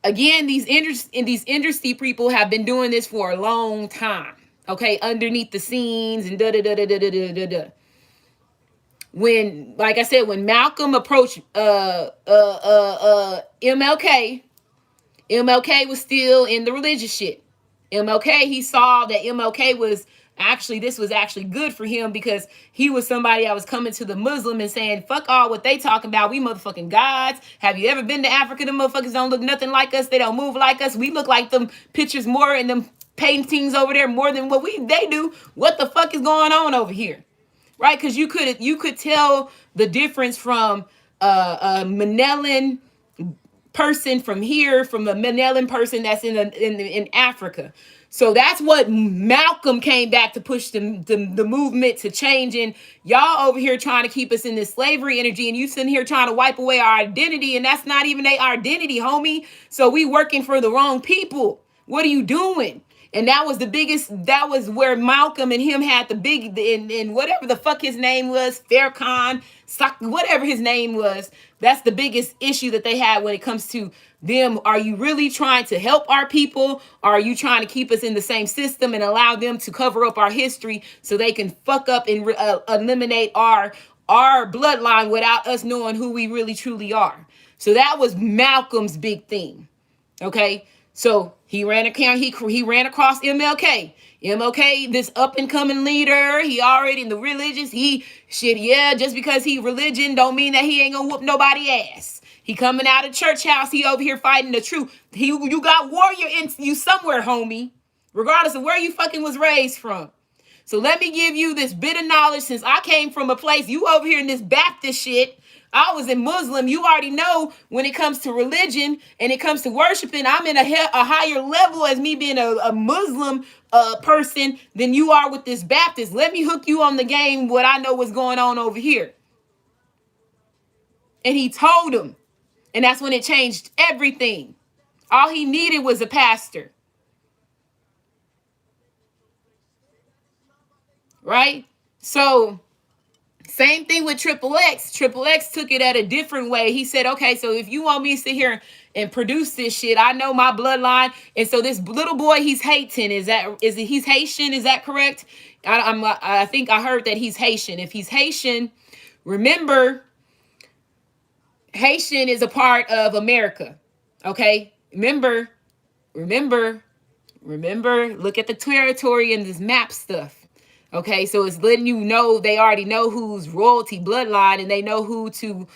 again, these industry people have been doing this for a long time, okay? Underneath the scenes and da-da-da-da-da-da-da-da. When, like I said, when Malcolm approached MLK was still in the religious shit. MLK, he saw that MLK was this was actually good for him because he was somebody that was coming to the Muslim and saying, fuck all what they talking about. We motherfucking gods. Have you ever been to Africa? Them motherfuckers don't look nothing like us. They don't move like us. We look like them pictures more and them paintings over there more than what they do. What the fuck is going on over here? Right, because you could tell the difference from a Manelian person from here, from a Manelian person that's in Africa. So that's what Malcolm came back to push the movement to change. And y'all over here trying to keep us in this slavery energy, and you sitting here trying to wipe away our identity, and that's not even their identity, homie. So we working for the wrong people. What are you doing? And that was where Malcolm and him had the big, and whatever the fuck his name was, Farrakhan, whatever his name was, that's the biggest issue that they had when it comes to them. Are you really trying to help our people? Or are you trying to keep us in the same system and allow them to cover up our history so they can fuck up and eliminate our bloodline without us knowing who we really truly are? So that was Malcolm's big thing. Okay. So he ran across MLK. MLK, this up and coming leader, he already in the religious. Just because he religion don't mean that he ain't gonna whoop nobody ass. He coming out of church house, he over here fighting the truth. You got warrior in you somewhere, homie, regardless of where you fucking was raised from. So let me give you this bit of knowledge since I came from a place, you over here in this Baptist shit. I was a Muslim. You already know when it comes to religion and it comes to worshiping, I'm in a higher level as me being a Muslim person than you are with this Baptist. Let me hook you on the game, what I know what's going on over here. And he told him. And that's when it changed everything. All he needed was a pastor. Right? So Same thing with Triple X. Triple X took it at a different way. He said, okay, so if you want me to sit here and produce this shit, I know my bloodline. And so this little boy, he's Haitian. He's Haitian? Is that correct? I think I heard that he's Haitian. If he's Haitian, remember, Haitian is a part of America. Okay? Remember, look at the territory and this map stuff. Okay, so it's letting you know they already know who's royalty bloodline, and they know who to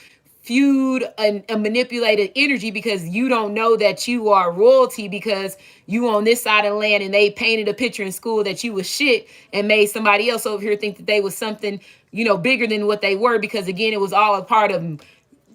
feud and manipulated energy, because you don't know that you are royalty because you on this side of the land, and they painted a picture in school that you was shit and made somebody else over here think that they was something, bigger than what they were, because again, it was all a part of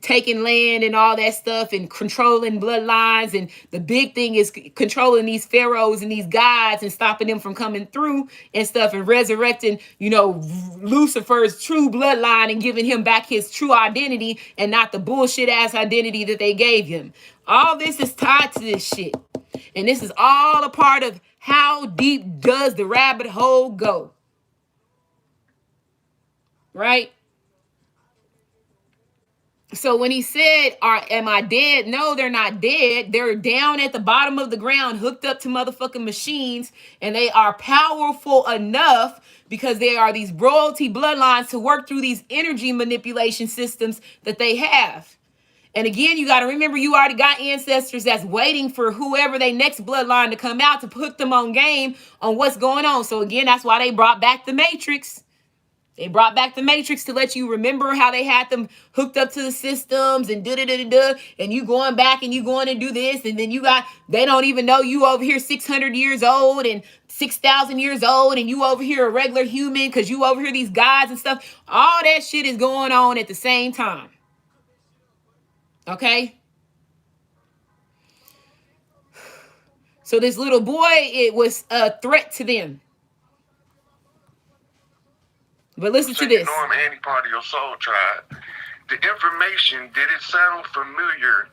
taking land and all that stuff and controlling bloodlines. And the big thing is controlling these pharaohs and these gods and stopping them from coming through and stuff, and resurrecting, Lucifer's true bloodline and giving him back his true identity and not the bullshit ass identity that they gave him. All this is tied to this shit. And this is all a part of how deep does the rabbit hole go. Right? So when he said, am I dead? No, they're not dead. They're down at the bottom of the ground, hooked up to motherfucking machines, and they are powerful enough because they are these royalty bloodlines to work through these energy manipulation systems that they have. And again, you got to remember, you already got ancestors that's waiting for whoever they next bloodline to come out to put them on game on what's going on. So again, that's why they brought back the Matrix. They brought back the Matrix to let you remember how they had them hooked up to the systems and and you going back and you going to do this, and then they don't even know you over here 600 years old and 6,000 years old, and you over here a regular human because you over here these gods and stuff. All that shit is going on at the same time. Okay? So this little boy, it was a threat to them. But listen to this. You know I'm any part of your soul tribe. The information, did it sound familiar?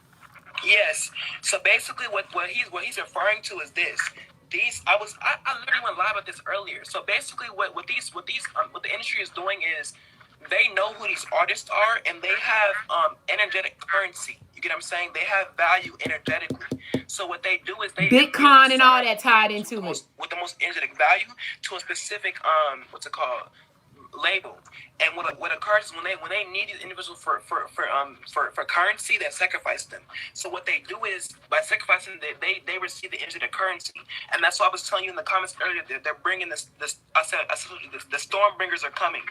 Yes. So basically, what he's referring to is this. I literally went live with this earlier. So basically, what the industry is doing is they know who these artists are, and they have energetic currency. You get what I'm saying? They have value energetically. So what they do is they Bitcoin and all that tied into it with the most energetic value to a specific label. And what occurs is when they need these individuals for currency, they sacrifice them. So what they do is by sacrificing, they receive the energetic currency. And that's why I was telling you in the comments earlier that they're bringing this I said the Stormbringers are coming.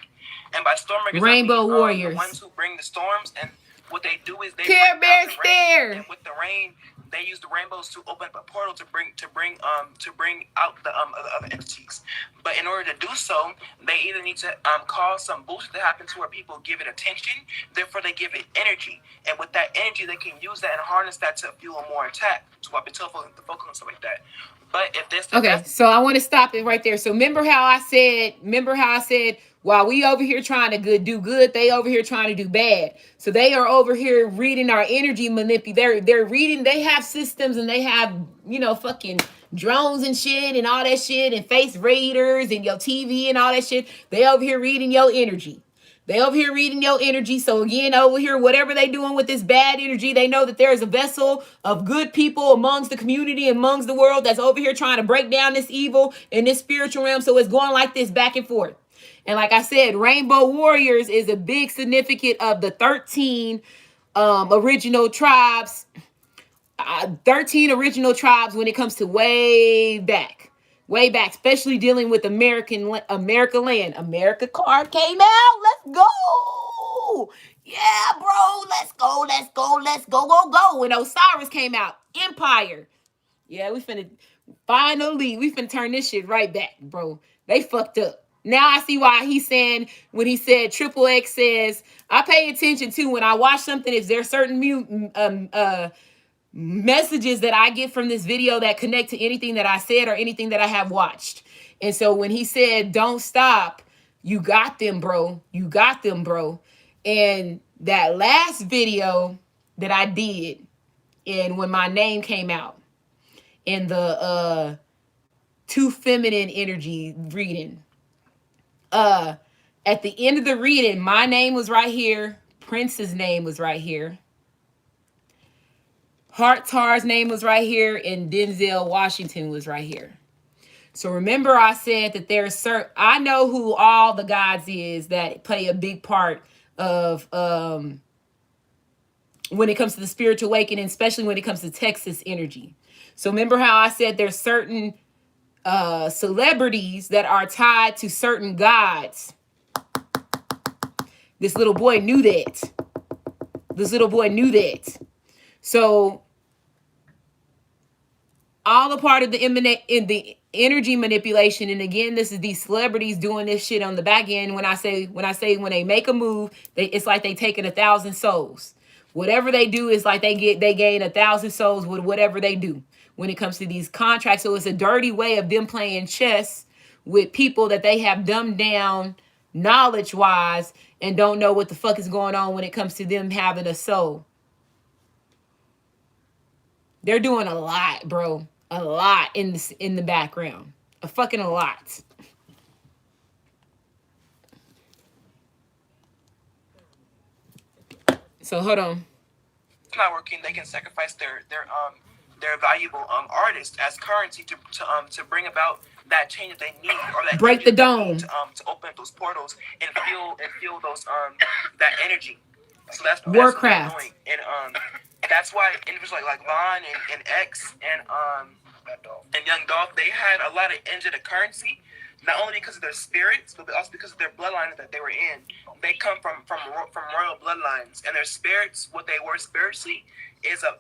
And by Stormbringers, Rainbow Warriors, the ones who bring the storms. And what they do is they Care Bear Stare. And with the rain, they use the rainbows to open up a portal to bring out the other entities. But in order to do so, they either need to cause some bullshit to happen to where people give it attention, therefore they give it energy. And with that energy, they can use that and harness that to fuel more attack, to up until the focus and stuff like that. But if this so I want to stop it right there. So remember how I said while we over here trying to do good, they over here trying to do bad. So they are over here reading our energy They're reading, they have systems, and they have, fucking drones and shit and all that shit, and face raiders and your TV and all that shit. They over here reading your energy. So again, over here, whatever they doing with this bad energy, they know that there is a vessel of good people amongst the community, amongst the world, that's over here trying to break down this evil in this spiritual realm. So it's going like this back and forth. And like I said, Rainbow Warriors is a big significant of the 13 original tribes. 13 original tribes when it comes to way back, especially dealing with America land. America card came out. Let's go. Yeah, bro. Let's go. When Osiris came out, Empire. Yeah, we finna turn this shit right back, bro. They fucked up. Now I see why he's saying, when he said Triple X says, I pay attention to when I watch something, if there's certain messages that I get from this video that connect to anything that I said or anything that I have watched. And so when he said, don't stop, you got them, bro. And that last video that I did, and when my name came out in the too feminine energy reading, At the end of the reading, my name was right here. Prince's name was right here. Hart Tar's name was right here, and Denzel Washington was right here. So remember, I said that there's certain. I know who all the gods is that play a big part of when it comes to the spiritual awakening, especially when it comes to Texas energy. So remember how I said there's certain celebrities that are tied to certain gods. This little boy knew that. This little boy knew that. So all a part of the energy manipulation. And again, this is these celebrities doing this shit on the back end. When I say when they make a move, it's like they taking 1,000 souls. Whatever they do is like they gain 1,000 souls with whatever they do when it comes to these contracts. So it's a dirty way of them playing chess with people that they have dumbed down knowledge wise and don't know what the fuck is going on when it comes to them having a soul. They're doing a lot, bro. A lot in the background. A fucking lot. So hold on. It's not working. They can sacrifice their valuable artists as currency to bring about that change that they need, or that break the dome to open up those portals and feel those that energy. So that's Warcraft. What they're doing. And that's why individuals like Vaughn and X and Young Dolph, they had a lot of energy to currency, not only because of their spirits, but also because of their bloodline that they were in. They come from royal bloodlines, and their spirits, what they were spiritually, is a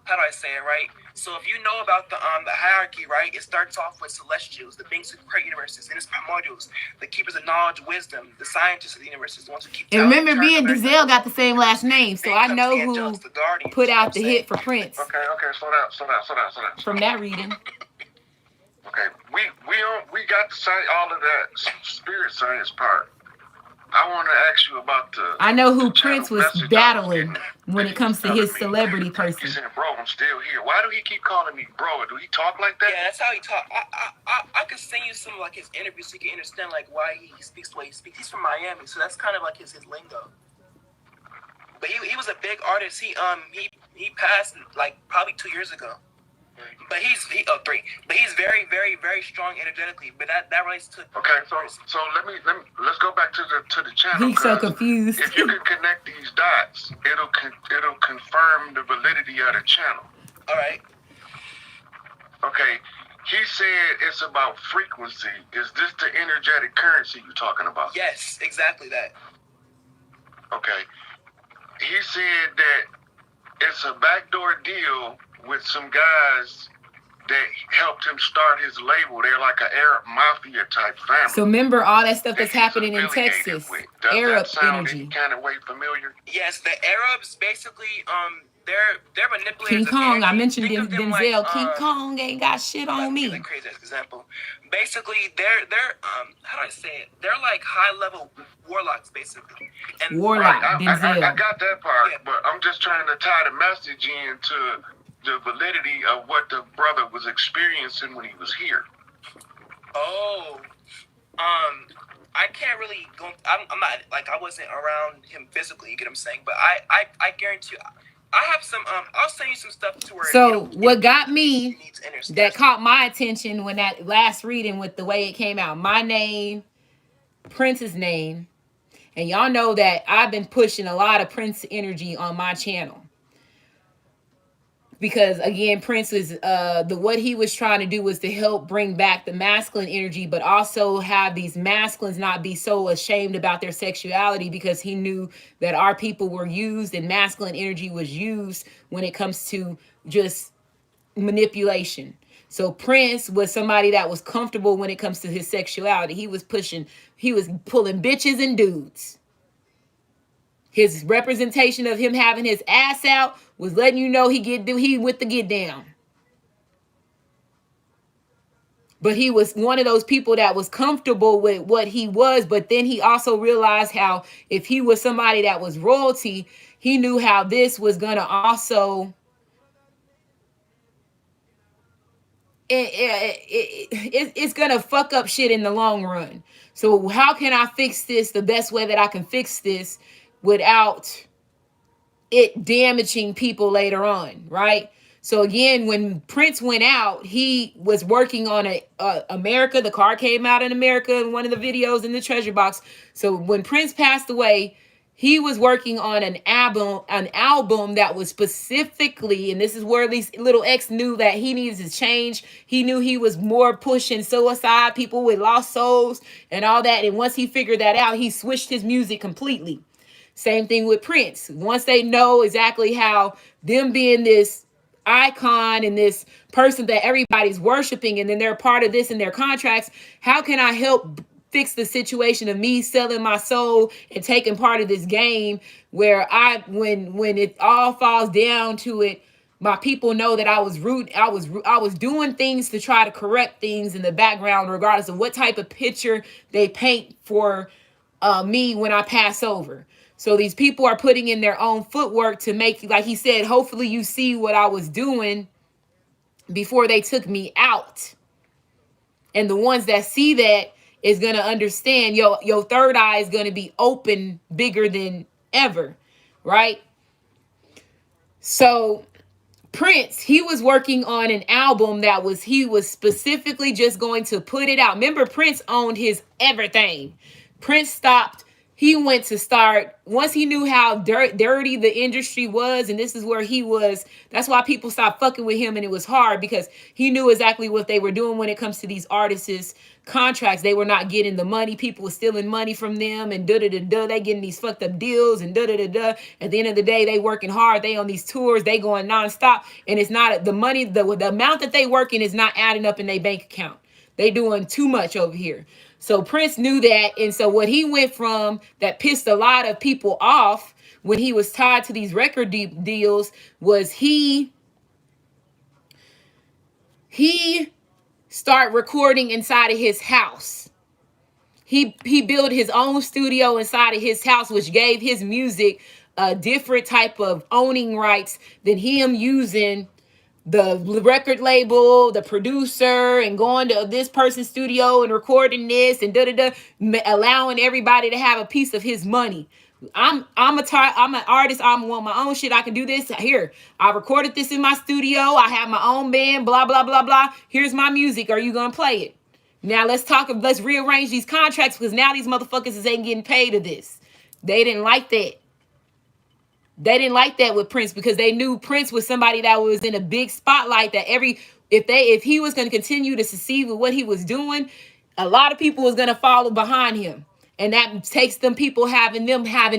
how do I say it right? So if you know about the hierarchy, right, it starts off with celestials, the beings who create universes, and its primordials, the keepers of knowledge, wisdom, the scientists of the universes, the ones who keep. And remember, me and Denzel got the same last name, so I know who put out the hit for Prince. Okay, slow down. From that reading. Okay, we got all of that spirit science part. I want to ask you about the. I know who Prince was battling when it comes to his celebrity person. He said, "Bro, I'm still here." Why do he keep calling me bro? Do he talk like that? Yeah, that's how he talk. I could send you some of like his interviews so you can understand like why he speaks the way he speaks. He's from Miami, so that's kind of like his lingo. But he was a big artist. He passed like probably 2 years ago. But he's 3. But he's very, very, very strong energetically. But that relates to. Okay, so let's go back to the channel. He's so confused. If you can connect these dots, it'll confirm the validity of the channel. All right. Okay, he said it's about frequency. Is this the energetic currency you're talking about? Yes, exactly that. Okay, he said that it's a backdoor deal with some guys that helped him start his label. They're like an Arab mafia type family. So remember all that stuff that's happening in Texas. Does Arab that sound energy. any kind of way familiar? Yes, the Arabs basically they're manipulators. King Kong, I mentioned Think of them Denzel. like, King Kong ain't got shit on me. Like crazy example. Basically, they're how do I say it? They're like high level warlocks, basically. And Warlock, right, Denzel. I got that part, Yeah. but I'm just trying to tie the message into the validity of what the brother was experiencing when he was here. Oh, I can't really go. I'm not like I wasn't around him physically. You get what I'm saying? But I guarantee you, I have some. I'll send you some stuff to where. So what got me, that caught my attention when that last reading with the way it came out, my name, Prince's name, and y'all know that I've been pushing a lot of Prince energy on my channel. Because again, Prince was what he was trying to do was to help bring back the masculine energy, but also have these masculines not be so ashamed about their sexuality, because he knew that our people were used and masculine energy was used when it comes to just manipulation. So Prince was somebody that was comfortable when it comes to his sexuality. He was pulling bitches and dudes. His representation of him having his ass out was letting you know he with the get down. But he was one of those people that was comfortable with what he was. But then he also realized how if he was somebody that was royalty, he knew how this was going to also it's gonna fuck up shit in the long run. So how can I fix this the best way that I can fix this without it damaging people later on, right? So again, when Prince went out, he was working on a America. The car came out in America in one of the videos in the treasure box. So when Prince passed away, he was working on an album that was specifically, and this is where at least Little X knew that he needs to change. He knew he was more pushing suicide, people with lost souls, and all that. And once he figured that out, he switched his music completely. Same thing with Prince. Once they know exactly how them being this icon and this person that everybody's worshiping, and then they're part of this in their contracts, how can I help fix the situation of me selling my soul and taking part of this game where when it all falls down to it, my people know that I was rude. I was doing things to try to correct things in the background, regardless of what type of picture they paint for me when I pass over. So these people are putting in their own footwork to make, like he said, hopefully you see what I was doing before they took me out. And the ones that see that is going to understand, your third eye is going to be open bigger than ever, right? So Prince, he was working on an album he was specifically just going to put it out. Remember, Prince owned his everything. Prince stopped. He went to start, once he knew how dirty the industry was, and this is where he was, that's why people stopped fucking with him, and it was hard because he knew exactly what they were doing when it comes to these artists' contracts. They were not getting the money. People were stealing money from them, and da-da-da-da. They getting these fucked up deals, and da-da-da-da. At the end of the day, they working hard. They on these tours. They going nonstop, and it's not, the money, the amount that they working is not adding up in their bank account. They doing too much over here. So Prince knew that. And so what he went from that pissed a lot of people off when he was tied to these record deals was he started recording inside of his house. He built his own studio inside of his house, which gave his music a different type of owning rights than him using the record label, the producer, and going to this person's studio and recording this and allowing everybody to have a piece of his money. I'm an artist. I want my own shit. I can do this. Here, I recorded this in my studio. I have my own band. Blah blah blah blah. Here's my music. Are you gonna play it? Now let's rearrange these contracts because now these motherfuckers ain't getting paid to this. They didn't like that. They didn't like that with Prince because they knew Prince was somebody that was in a big spotlight that if he was going to continue to succeed with what he was doing, a lot of people was going to follow behind him. And that takes them people having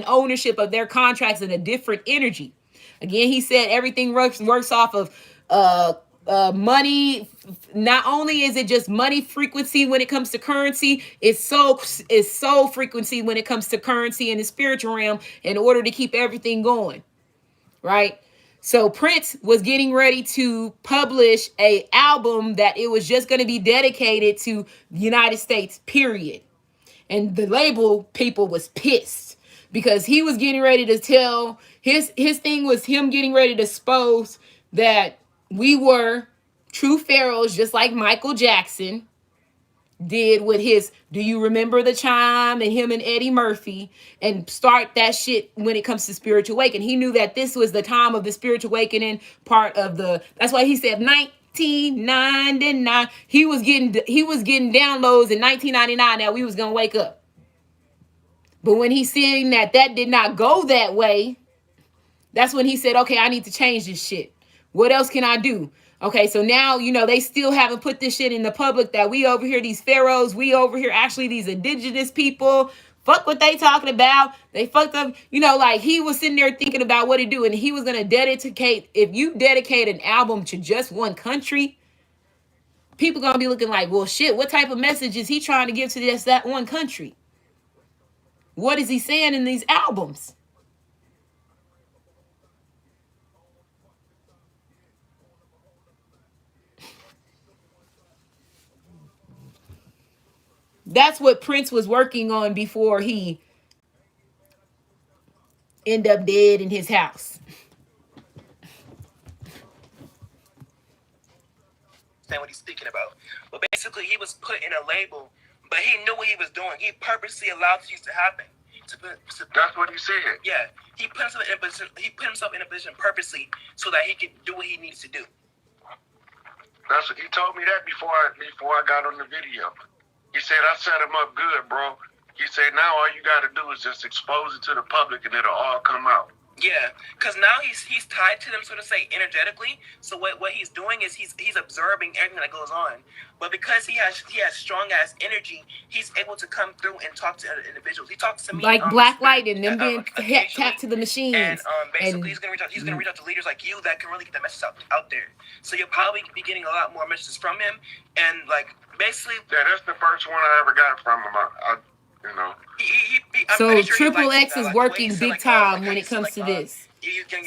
ownership of their contracts in a different energy. Again, he said everything works off of money. Not only is it just money frequency when it comes to currency, it's soul frequency when it comes to currency in the spiritual realm in order to keep everything going, right? So Prince was getting ready to publish a album that it was just going to be dedicated to the United States, period. And the label people was pissed because he was getting ready to tell his thing was him getting ready to expose that we were true pharaohs, just like Michael Jackson did with his Do You Remember the Chime and him and Eddie Murphy, and start that shit when it comes to spiritual awakening. He knew that this was the time of the spiritual awakening part of that's why he said 1999. He was getting downloads in 1999 that we was going to wake up. But when he seen that did not go that way, that's when he said, okay, I need to change this shit. What else can I do? Okay, so now, they still haven't put this shit in the public that we over here, these pharaohs, we over here, actually these indigenous people, fuck what they talking about. They fucked up, like he was sitting there thinking about what to do. And he was going to dedicate, if you dedicate an album to just one country, people going to be looking like, well, shit, what type of message is he trying to give to that one country? What is he saying in these albums? That's what Prince was working on before he ended up dead in his house. understand what he's speaking about. But basically, he was put in a label, but he knew what he was doing. He purposely allowed things to happen. That's what he said. Yeah, he put himself in a position. He put himself in a position purposely so that he could do what he needs to do. That's what he told me that before I got on the video. He said I set him up good, bro. He said now all you got to do is just expose it to the public and it'll all come out. Yeah, because now he's tied to them, so to say, energetically. So what he's doing is he's observing everything that goes on. But because he has strong ass energy, he's able to come through and talk to other individuals. He talks to me like Black Light and them being tapped to the machines. And basically he's gonna reach out to leaders like you that can really get the message out there. So you'll probably be getting a lot more messages from him. And like basically, yeah, that's the first one I ever got from him. You know. So Triple X is working big time when it comes to this.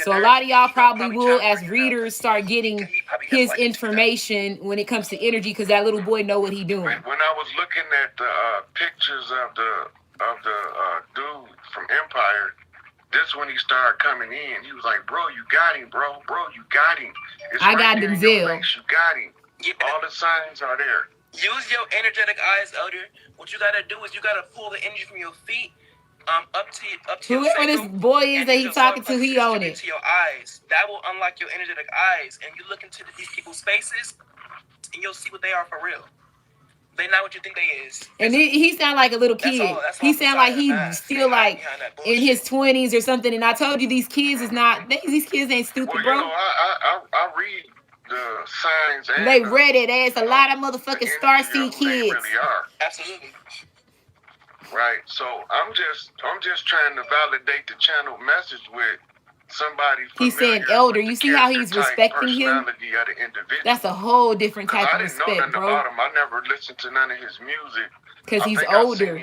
So a lot of y'all probably will, as readers, start getting his information when it comes to energy, because that little boy know what he doing. When I was looking at the pictures of the dude from Empire, this when he started coming in. He was like, "Bro, you got him, bro. You got him. It's I got Denzel. You got him. All the signs are there." Use your energetic eyes, Elder. What you gotta do is you gotta pull the energy from your feet up to whoever this boy is that he's talking to, he on it. To your eyes. That will unlock your energetic eyes, and you look into these people's faces, and you'll see what they are for real. They not what you think they is. And he sound like a little kid. That's all he sound like he's still like in his 20s or something. And I told you these kids is not. These kids ain't stupid, well, bro. You know, I read the signs. And they read it as a lot of motherfucking Starseed kids. They really are. Absolutely. Right. So I'm just trying to validate the channel message with somebody. He's saying, Elder, you see how he's respecting him? That's a whole different type of respect, bro. I didn't know nothing about him. I never listened to none of his music. Because he's older,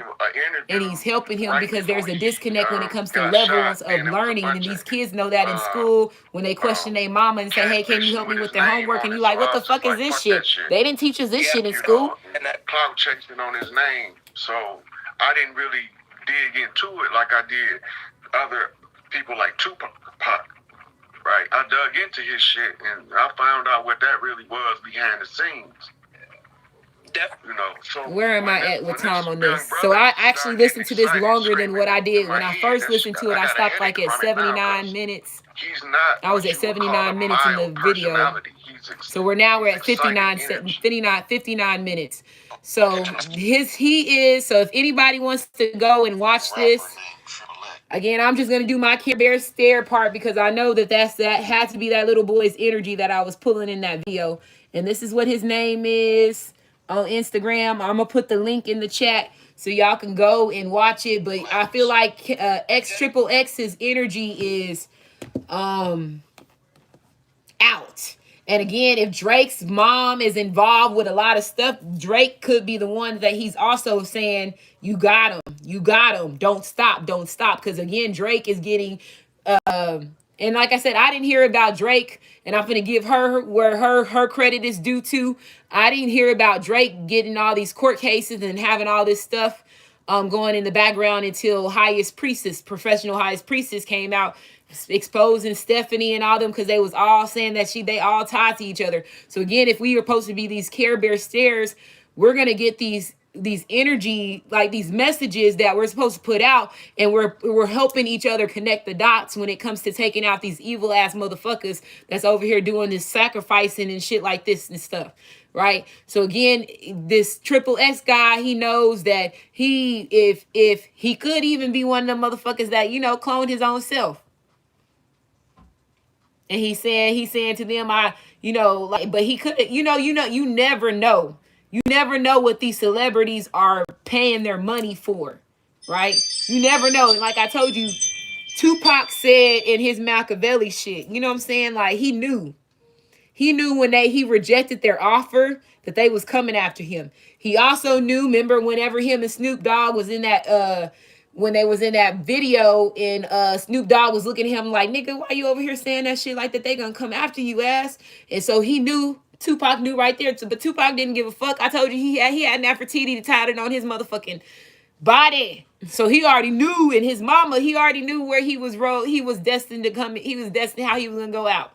and he's helping him because there's a disconnect when it comes to levels of learning. And these kids know that in school when they question their mama and say, "Hey, can you help me with their homework?" And you like, "What the fuck is this shit? They didn't teach us this shit in school." And that clout chasing on his name, so I didn't really dig into it like I did other people like Tupac. Right, I dug into his shit and I found out what that really was behind the scenes. You know, so where am I at with time on this? So I actually listened to this longer than what I did when I first listened to it. I stopped like at 79 minutes. I was at 79 minutes in the video. So we're at 59 minutes. So so if anybody wants to go and watch this, again, I'm just going to do my Care Bear stare part because I know that had to be that little boy's energy that I was pulling in that video. And this is what his name is on Instagram. I'm going to put the link in the chat so y'all can go and watch it. But I feel like XXX's energy is out. And again, if Drake's mom is involved with a lot of stuff, Drake could be the one that he's also saying, you got him, don't stop. Because again, Drake is getting, and like I said, I didn't hear about Drake, and I'm going to give her where her credit is due to. I didn't hear about Drake getting all these court cases and having all this stuff going in the background until Professional Highest Priestess came out exposing Stephanie and all them because they was all saying that they all tied to each other. So again, if we were supposed to be these Care Bear stares, we're gonna get these energy, like these messages that we're supposed to put out, and we're helping each other connect the dots when it comes to taking out these evil ass motherfuckers that's over here doing this sacrificing and shit like this and stuff. Right. So again, this Triple X guy, he knows that if he could even be one of them motherfuckers that, cloned his own self. And he's saying to them, but he could, you never know. You never know what these celebrities are paying their money for, right? You never know. And like I told you, Tupac said in his Machiavelli shit, you know what I'm saying? Like he knew when he rejected their offer that they was coming after him. He also knew, remember whenever him and Snoop Dogg was in that, when they was in that video and Snoop Dogg was looking at him like, nigga, why you over here saying that shit like that? They gonna come after you, ass. And so he knew, Tupac knew right there, but Tupac didn't give a fuck. I told you he had Nefertiti tied it on his motherfucking body. So he already knew, and his mama, he already knew where he was destined to come. He was destined how he was gonna go out.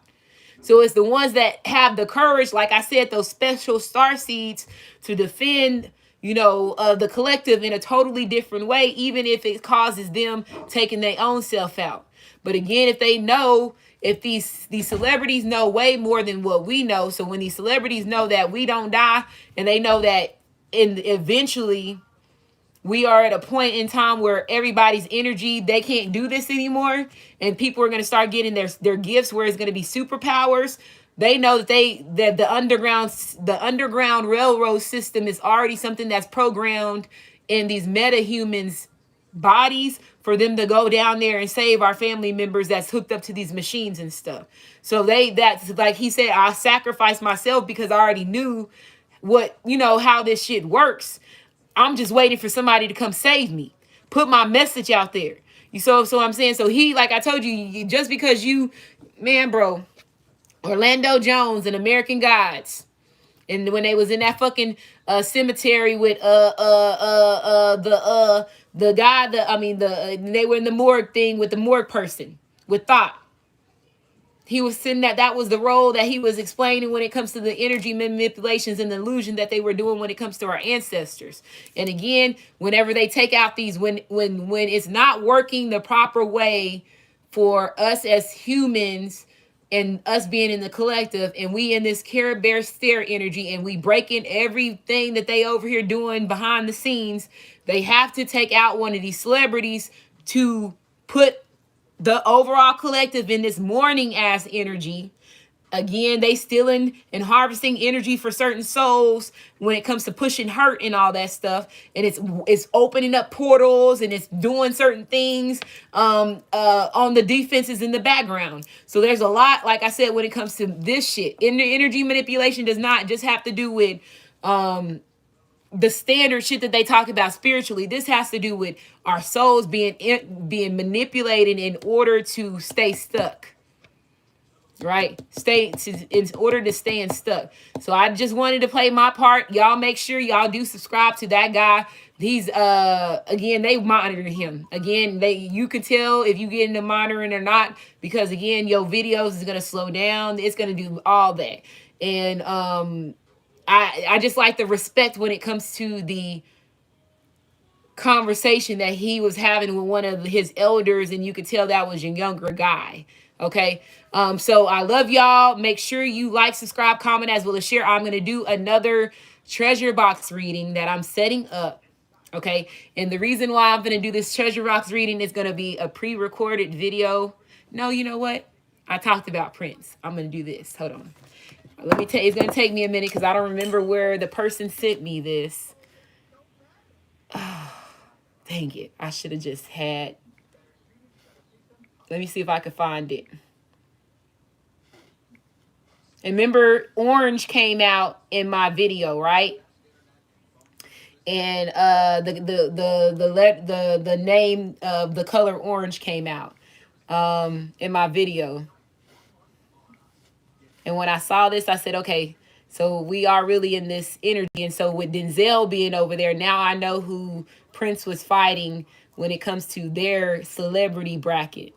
So it's the ones that have the courage, like I said, those special star seeds to defend, the collective in a totally different way, even if it causes them taking their own self out. But again, if they know, if these celebrities know way more than what we know, so when these celebrities know that we don't die, and they know that eventually we are at a point in time where everybody's energy, they can't do this anymore, and people are going to start getting their gifts where it's going to be superpowers. They know that the underground railroad system is already something that's programmed in these meta humans bodies for them to go down there and save our family members that's hooked up to these machines and stuff. So that's like he said, I sacrificed myself because I already knew how this shit works. I'm just waiting for somebody to come save me. Put my message out there. So I'm saying, so he, like I told you, just because man, bro, Orlando Jones and American Gods, and when they was in that fucking cemetery with the guy, they were in the morgue thing with the morgue person with Thought. He was sitting that was the role that he was explaining when it comes to the energy manipulations and the illusion that they were doing when it comes to our ancestors. And again, whenever they take out these, when it's not working the proper way for us as humans and us being in the collective, and we in this Care Bear stare energy, and we breaking everything that they over here doing behind the scenes, they have to take out one of these celebrities to put the overall collective in this mourning ass energy. Again, they stealing and harvesting energy for certain souls when it comes to pushing hurt and all that stuff. And it's opening up portals, and it's doing certain things on the defenses in the background. So there's a lot, like I said, when it comes to this shit. Energy manipulation does not just have to do with the standard shit that they talk about spiritually. This has to do with our souls being manipulated in order to stay stuck, right? In order to stay stuck. So I just wanted to play my part. Y'all make sure y'all do subscribe to that guy. He's again, they monitor him. Again, you can tell if you get into monitoring or not, because again, your videos is gonna slow down. It's gonna do all that. And I just like the respect when it comes to the conversation that he was having with one of his elders, and you could tell that was a younger guy. Okay. So I love y'all. Make sure you like, subscribe, comment, as well as share. I'm going to do another treasure box reading that I'm setting up. Okay. And the reason why I'm going to do this treasure box reading is going to be a pre-recorded video. No, you know what? I talked about Prince. I'm going to do this. Hold on. Let me tell you, it's going to take me a minute because I don't remember where the person sent me this. Oh, dang it. I should have just had. Let me see if I can find it. And remember, orange came out in my video, right? And the name of the color orange came out in my video. And when I saw this, I said, okay, so we are really in this energy. And so with Denzel being over there, now I know who Prince was fighting when it comes to their celebrity bracket.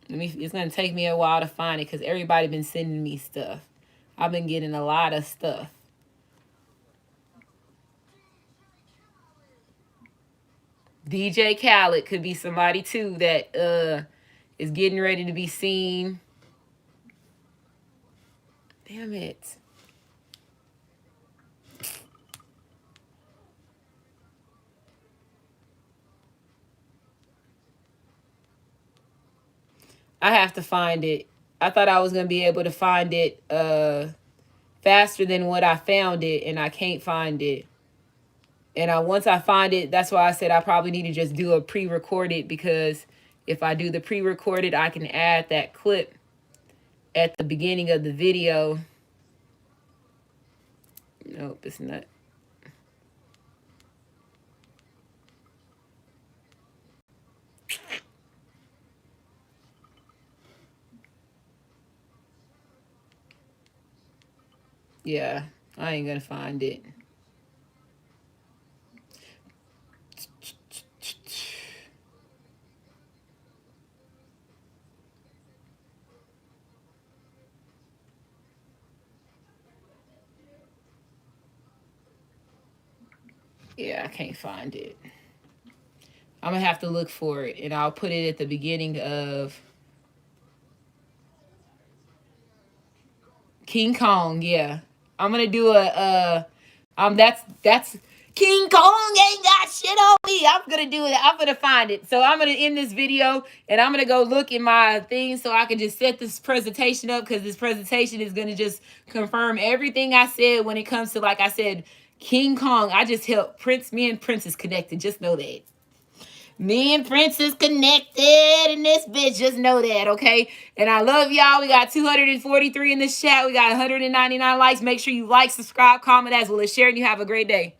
It's going to take me a while to find it because everybody been sending me stuff. I've been getting a lot of stuff. DJ Khaled could be somebody too that is getting ready to be seen. Damn it. I have to find it. I thought I was going to be able to find it faster than what I found it, and I can't find it. And once I find it, that's why I said I probably need to just do a pre-recorded, because if I do the pre-recorded, I can add that clip at the beginning of the video. Nope, it's not. Yeah, I ain't gonna find it. Yeah, I can't find it. I'm gonna have to look for it, and I'll put it at the beginning of King Kong. Yeah, I'm gonna do that's King Kong ain't got shit on me. I'm gonna do it. I'm gonna find it. So I'm gonna end this video, and I'm gonna go look in my thing so I can just set this presentation up, because this presentation is gonna just confirm everything I said when it comes to, like I said, King Kong. I just helped me and Prince is connected. Just know that. Me and Prince is connected in this bitch. Just know that, okay? And I love y'all. We got 243 in this chat. We got 199 likes. Make sure you like, subscribe, comment as well as share, and you have a great day.